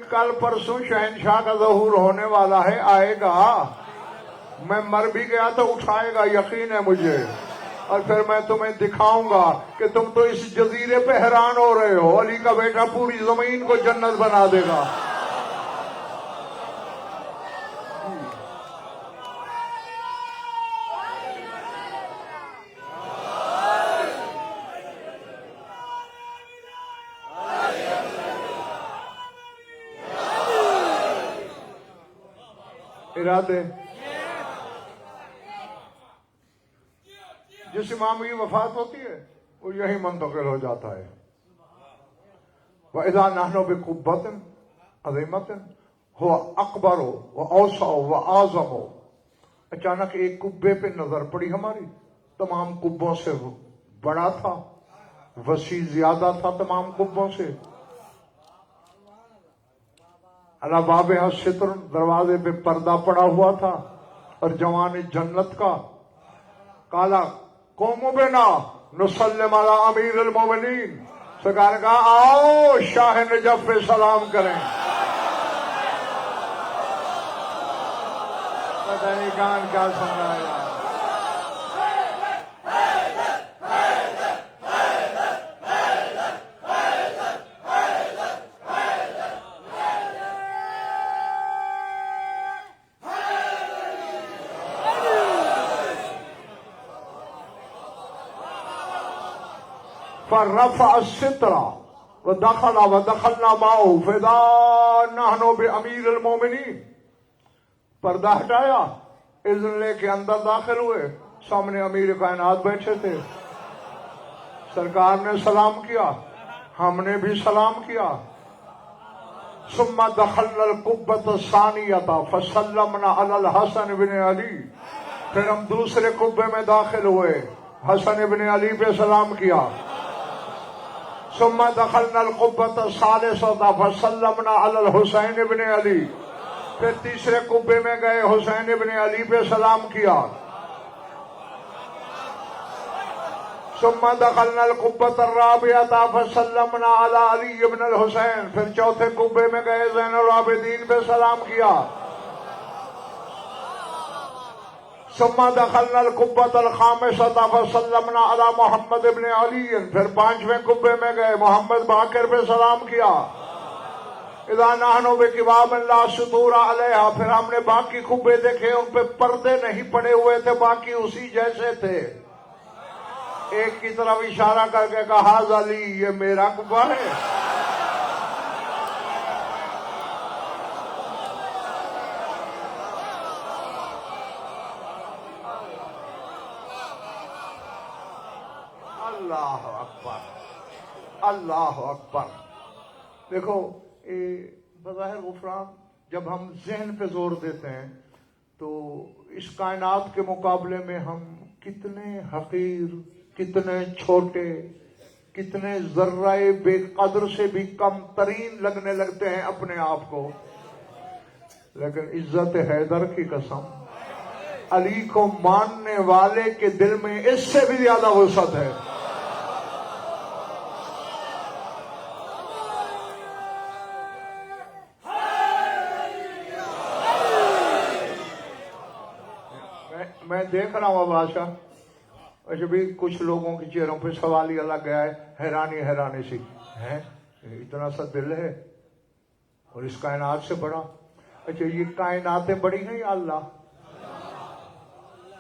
کل پرسوں شہنشاہ کا ظہور ہونے والا ہے، آئے گا. میں مر بھی گیا تو اٹھائے گا، یقین ہے مجھے. اور پھر میں تمہیں دکھاؤں گا کہ تم تو اس جزیرے پہ حیران ہو رہے ہو. علی کا بیٹا پوری زمین کو جنت بنا دے گا. ارادے جس امام کی وفات ہوتی ہے وہ یہی منتقل ہو جاتا ہے. وَإِذَا نَحْنُ بِقُبَّةٍ عَظِيمَةٍ هُوَ أَكْبَرُ وَأَوْسَعُ وَأَعْظَمُ. اچانک ایک قبے پہ نظر پڑی ہماری تمام قبوں سے بڑا تھا، وسیع زیادہ تھا تمام قبوں سے. علی بابہا ستر، دروازے پہ پردہ پڑا ہوا تھا، اور جوان جنت کا کالا قوموا بنا نسلم علی امیر المومنین. سرکار نے کہا آؤ شاہ نجف پہ سلام کریں. پتہ نہیں کان کیا سمجھا یار. فرفع الستر ودخلنا معه فدا نحن بامیر المومنین. پردہ ہٹایا، اذن لے کے اندر داخل ہوئے، سامنے امیر کائنات بیٹھے تھے. سرکار نے سلام کیا، ہم نے بھی سلام کیا. ثم دخلنا القبۃ الثانیۃ فسلمنا علی الحسن بن علی. پھر ہم دوسرے قبے میں داخل ہوئے، حسن بن علی پہ سلام کیا. ثم دخلنا القبۃ الثالثۃ فسلمنا علی الحسین بن علی. پھر تیسرے قبے میں گئے، حسین بن علی پہ سلام کیا. ثم دخلنا القبۃ الرابعۃ فسلمنا علی علی بن الحسین. پھر چوتھے قبے میں گئے، زین العابدین پہ سلام کیا. ثم دخلنا القبۃ الخامسۃ فسلمنا علی محمد بن علی. پھر پانچویں قبے میں گئے، محمد باقر پہ سلام کیا. اذا نحن بکباب لا سطور علیہا. پھر ہم نے باقی قبے دیکھے، ان پہ پردے نہیں پڑے ہوئے تھے، باقی اسی جیسے تھے. ایک کی طرف اشارہ کر کے کہا ھذا لی، یہ میرا قبہ ہے. اللہ اکبر، اللہ اکبر. دیکھو بظاہر غفران، جب ہم ذہن پہ زور دیتے ہیں تو اس کائنات کے مقابلے میں ہم کتنے حقیر، کتنے چھوٹے، کتنے ذرہ بے قدر سے بھی کم ترین لگنے لگتے ہیں اپنے آپ کو. لیکن عزت حیدر کی قسم، علی کو ماننے والے کے دل میں اس سے بھی زیادہ وسعت ہے. میں دیکھ رہا ہوں بادشاہ، ویسے بھی کچھ لوگوں کے چہروں پہ سوال ہی الگ گیا ہے، حیرانی سی ہے. اتنا سا دل ہے اور اس کائنات سے بڑا. اچھا یہ کائناتیں بڑی ہیں یا اللہ؟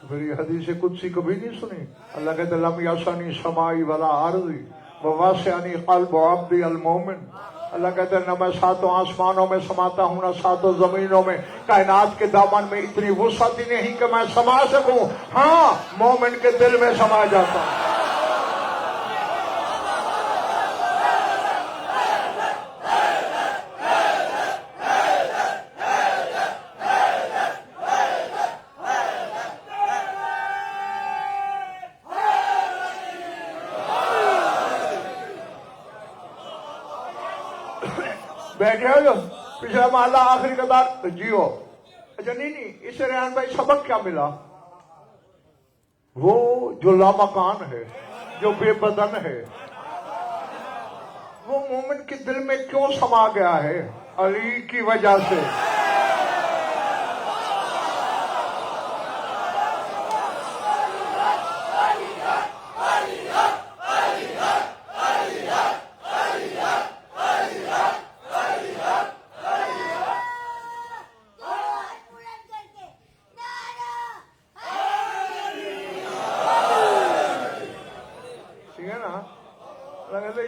پھر یہ حدیث قدسی کبھی نہیں سنی؟ اللہ کہتے لم یسنی سمائی ولا ارضی وواسعنی قلب عبدی المومن. اللہ کہتے ہیں نہ میں ساتوں آسمانوں میں سماتا ہوں، نہ ساتوں زمینوں میں. کائنات کے دامن میں اتنی وسعت ہی نہیں کہ میں سما سکوں. ہاں مومن کے دل میں سما جاتا ہوں. بیٹھے ہو جو پچھلا محلہ آخری قطار جیو. اچھا نہیں اس سے ریحان بھائی سبق کیا ملا؟ وہ جو لامکان ہے، جو بے بدن ہے، وہ مومن کے دل میں کیوں سما گیا ہے؟ علی کی وجہ سے.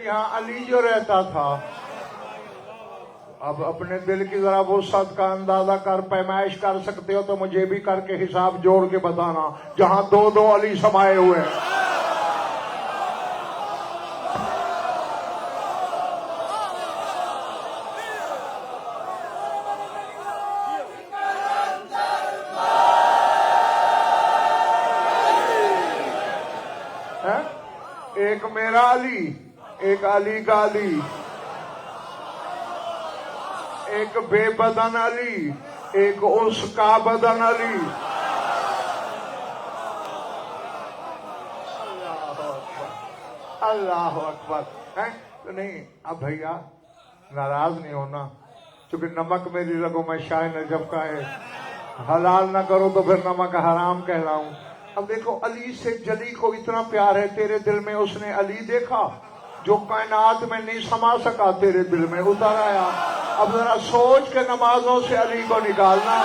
یہاں علی جو رہتا تھا، اب اپنے دل کی ذرا وسعت کا اندازہ کر، پیمائش کر سکتے ہو تو مجھے بھی کر کے حساب جوڑ کے بتانا. جہاں دو دو علی سمائے ہوئے ہیں. ہے؟ ایک میرا علی، ایک علی کا علی، ایک بے بدن علی، ایک اس کا بدن علی۔ اللہ اکبر ہے تو نہیں۔ اب بھیا ناراض نہیں ہونا، چونکہ نمک میری رگوں میں شاہ نجف کا ہے، حلال نہ کرو تو پھر نمک حرام کہلاؤں۔ اب دیکھو علی سے جلی کو اتنا پیار ہے تیرے دل میں، اس نے علی دیکھا جو کائنات میں نہیں سما سکا، تیرے دل میں اتر آیا۔ اب ذرا سوچ کے نمازوں سے علی کو نکالنا۔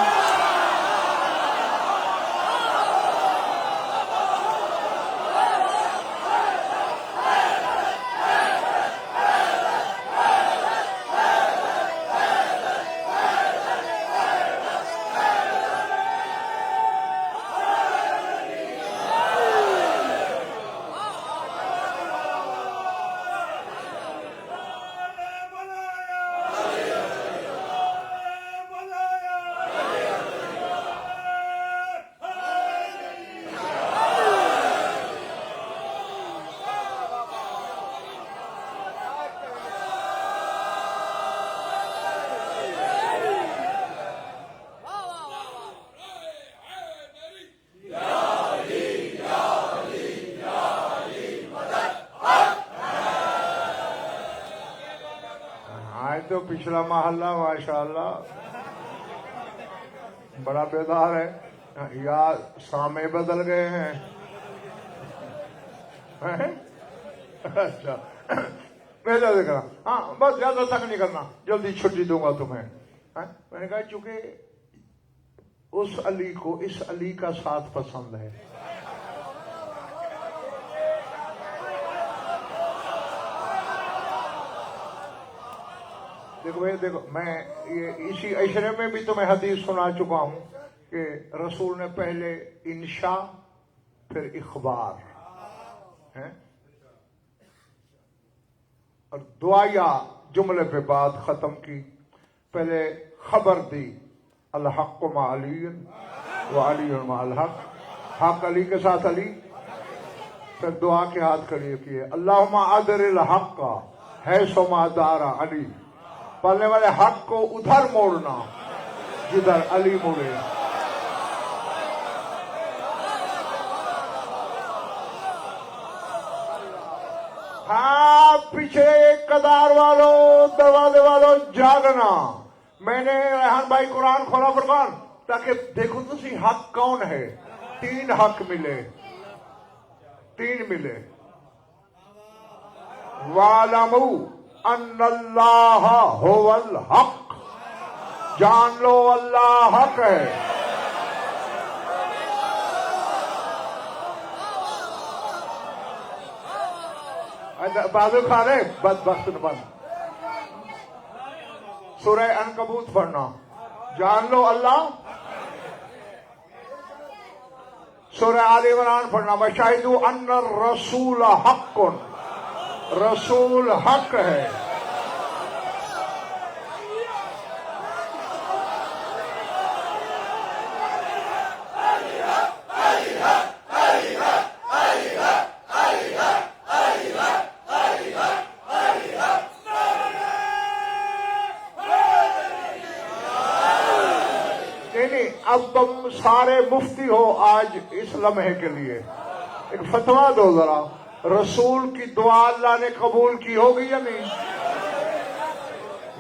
تو پچھلا محلہ ماشاءاللہ بڑا بیدار ہے، یا سامے بدل گئے ہیں؟ اچھا میں دیکھ رہا، ہاں بس زیادہ تک نہیں کرنا، جلدی چھٹی دوں گا تمہیں۔ میں نے کہا چونکہ اس علی کو اس علی کا ساتھ پسند ہے۔ دیکھو بھائی دیکھو، میں یہ اسی عشرے میں بھی تمہیں حدیث سنا چکا ہوں کہ رسول نے پہلے انشاء پھر اخبار اور دعائیا جملے پہ بات ختم کی۔ پہلے خبر دی الحق مع علی وعلی مع الحق، حق علی کے ساتھ علی، پھر دعا کے ہاتھ کھڑے کیے اللہم ادر الحق حیث ما دار علی، پڑھنے والے حق کو ادھر موڑنا جدھر علی موڑے۔ ہاں پیچھے قطار والوں دروازے والوں جاگنا۔ میں نے ریحان بھائی قرآن کھولا فرقان تاکہ دیکھو تو سی حق کون ہے۔ تین حق ملے، تین ملے۔ وَاعْلَمُوا ان اللہ هو الحق، جان لو اللہ حق ہے۔ بازو کھانے بدبخت بند۔ سورہ عنکبوت پڑھنا، جان لو اللہ۔ سورہ آل عمران پڑھنا، وَشَهِدُوا أَنَّ الرَّسُولَ حَقٌّ، رسول حق ہے۔ اب تم سارے مفتی ہو آج اس لمحے کے لیے ایک فتویٰ دو ذرا، رسول کی دعا اللہ نے قبول کی ہوگی یا نہیں؟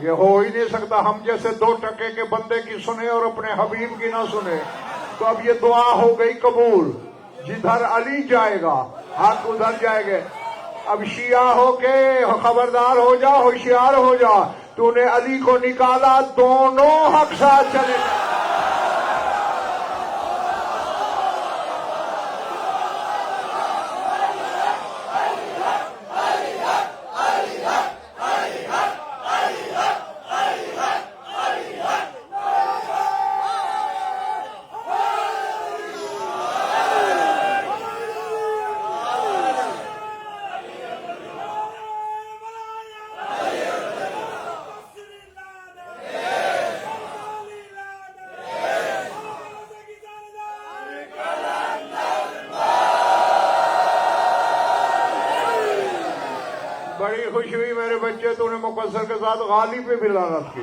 یہ ہو ہی نہیں سکتا، ہم جیسے 2 ٹکے کے بندے کی سنے اور اپنے حبیب کی نہ سنے۔ تو اب یہ دعا ہو گئی قبول، جدھر علی جائے گا حق ادھر جائے گا۔ اب شیعہ ہو کے خبردار ہو جا، ہوشیار ہو جا، تو نے علی کو نکالا، دونوں حق ساتھ چلے گا۔ پیش ہوئی میرے بچے تو انہیں مقصر کے ساتھ غالی پہ بھی لعنت کی.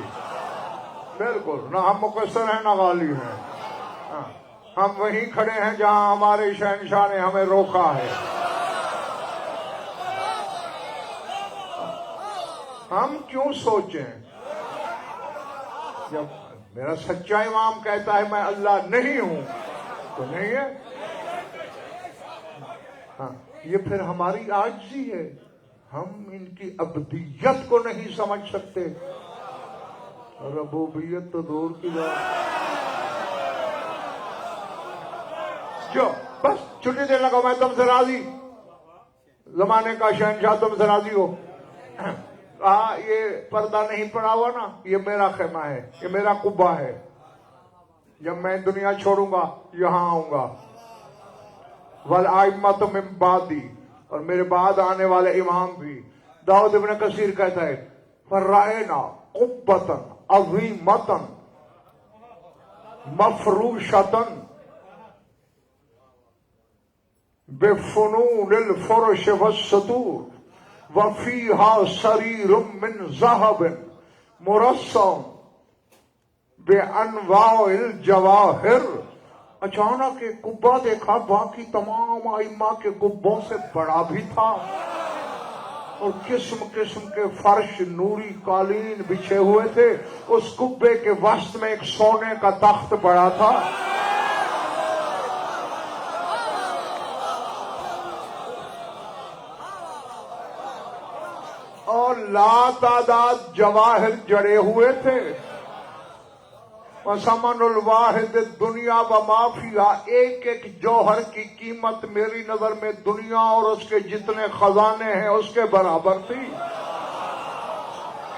بالکل نہ ہم مقصر ہیں نہ غالی ہیں. ہم وہیں کھڑے ہیں جہاں ہمارے شہنشاہ نے ہمیں روکا ہے. ہم کیوں سوچیں؟ جب میرا سچا امام کہتا ہے میں اللہ نہیں ہوں تو نہیں ہے. ہاں یہ پھر ہماری عاجزی ہے. ہم ان کی ابدیت کو نہیں سمجھ سکتے. ربوبیت تو دور کی بات. جو بس چھٹی دینے لگا میں تم سے راضی. زمانے کا شہنشاہ تم سے راضی ہو. کہا یہ پردہ نہیں پڑا ہوا نا یہ میرا خیمہ ہے یہ میرا قبہ ہے. جب میں دنیا چھوڑوں گا یہاں آؤں گا. والائمۃ من بعدی اور میرے بعد آنے والے امام بھی. داؤد ابن کثیر کہتا ہے فرائنا قبۃ عظیمۃ مفروشۃ بفنون الفرش والسطور وفیها سریر من ذهب مرصع بانواع الجواہر. اچانک ایک قبہ دیکھا باقی تمام ائمہ کے قبوں سے بڑا بھی تھا اور قسم قسم کے فرش نوری قالین بچھے ہوئے تھے. اس قبے کے وسط میں ایک سونے کا تخت پڑا تھا. اور لا تعداد جواہر جڑے ہوئے تھے. وَثَمَنُ الْوَاحِدِ الدُّنْيَا وَمَا فِيهَا. ایک ایک جوہر کی قیمت میری نظر میں دنیا اور اس کے جتنے خزانے ہیں اس کے برابر تھی.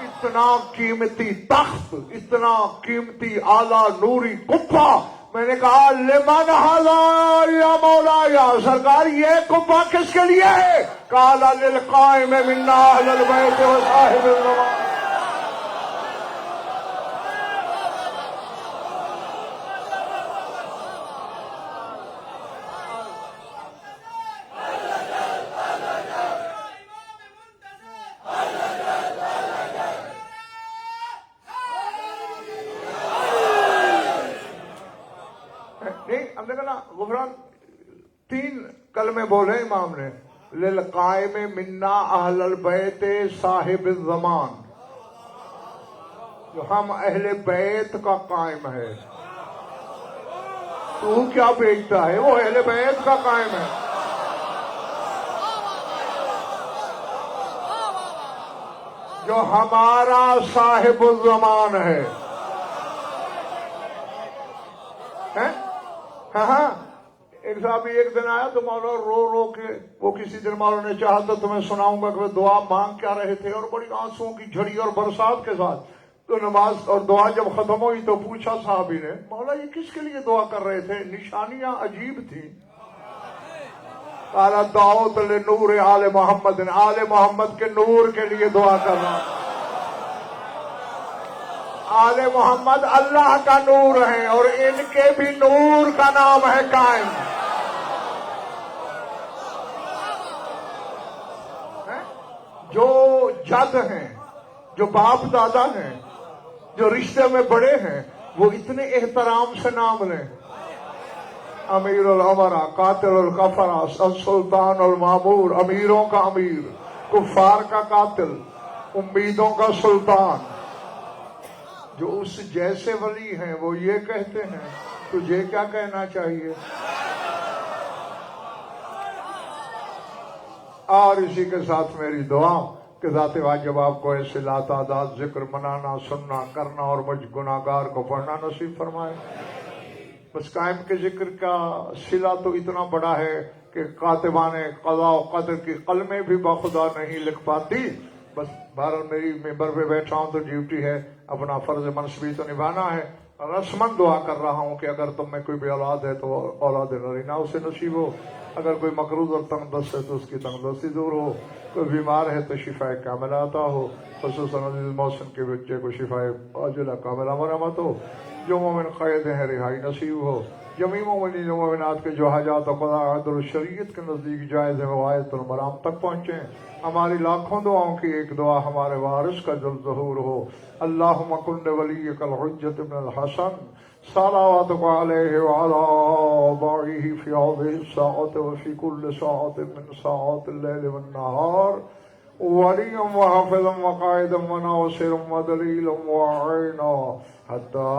اتنا قیمتی تخت اتنا قیمتی اعلیٰ نوری قبہ. میں نے کہا لمن ھذا یا مولا یا سرکار یہ قبہ کس کے لیے ہے؟ قال للقائم منا اہل البیت وصاحب الزمان. غفران 3 کلمے بولے امام نے. للقائم منا اہل البیت صاحب الزمان. جو ہم اہل بیت کا قائم ہے. تو کیا بیچتا ہے؟ وہ اہل بیت کا قائم ہے. جو ہمارا صاحب الزمان ہے. ہاں ایک صاحب ایک دن آیا تو مولا رو رو کے وہ کسی دن مولا نے چاہا تو تمہیں سناؤں گا کہ وہ دعا مانگ کیا رہے تھے اور بڑی آنسوؤں کی جھڑی اور برسات کے ساتھ. تو نماز اور دعا جب ختم ہوئی تو پوچھا صحابی نے مولا یہ کس کے لیے دعا کر رہے تھے؟ نشانیاں عجیب تھیں. قال دعوت لنور آل محمد. آل محمد کے نور کے لیے دعا کرنا. آل محمد اللہ کا نور ہے اور ان کے بھی نور کا نام ہے قائم. جو جد ہیں جو باپ دادا ہیں جو رشتے میں بڑے ہیں وہ اتنے احترام سے نام لیں. امیر الامرا قاتل الکفرا السلطان المامور. امیروں کا امیر کفار کا قاتل امیدوں کا سلطان. جو اس جیسے ولی ہیں وہ یہ کہتے ہیں تجھے کیا کہنا چاہیے؟ اور اسی کے ساتھ میری دعا کہ ذات واجب آپ کو ایسے لا تعداد ذکر منانا سننا کرنا اور مجھ گناہگار کو پڑھنا نصیب فرمائے. بس قائم کے ذکر کا صلہ تو اتنا بڑا ہے کہ کاتبان قضاء و قدر کی قلمیں بھی بخدا نہیں لکھ پاتی. بس بہرحال میری ممبر پہ بیٹھا ہوں تو ڈیوٹی ہے اپنا فرض منصبی تو نبھانا ہے. رسمن دعا کر رہا ہوں کہ اگر تم میں کوئی بھی اولاد ہے تو اولاد نرینہ اسے نصیب ہو. اگر کوئی مقروض اور تنگ دست ہے تو اس کی تنگ دستی دور ہو. کوئی بیمار ہے تو شفا کاملہ عطا ہو. خصوصاً عزیز محسن کے بچے کو شفا عاجلہ کاملہ مرحمت ہو. جو مومن قید ہیں رہائی نصیب ہو. جمیع مومنین و مومنات کے جو حاجات و قضاء عدل و شریعت کے نزدیک جائز ہیں وہ آیت المرام تک پہنچیں. ہماری لاکھوں دعاؤں کی ایک دعا ہمارے وارث کا جل ظہور ہو. اللہم کن ولیک الحجۃ بن الحسن صلواتک علیہ وعلی آبائہ فی هذه الساعة وفی کل ساعة من ساعات اللیل والنہار ولیا وحافظا وقائدا وناصرا ودلیلا وعینا حتى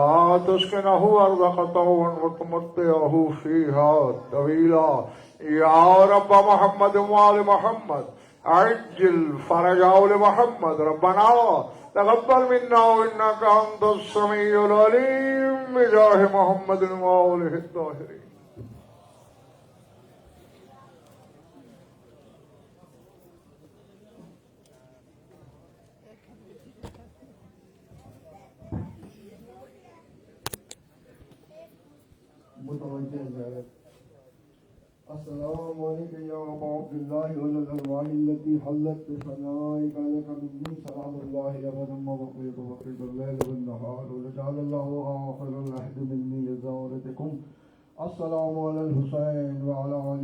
تسكنه أرضك طوعا وتمتعه فيها طويلا. يا رب محمد وآل محمد عجل فرجه لمحمد. ربنا تقبل منا إنك أنت السميع العليم بجاه محمد وآله الطاهرين. السلام علیکم یا ابا عبداللہ والارواح التي حلت بثنائك لك مني سلام اللہ ابدا وبقيت وبقيت الليل والنهار ولجعل الله آخر العهد مني لزارتكم. السلام علی الحسین وعلى علی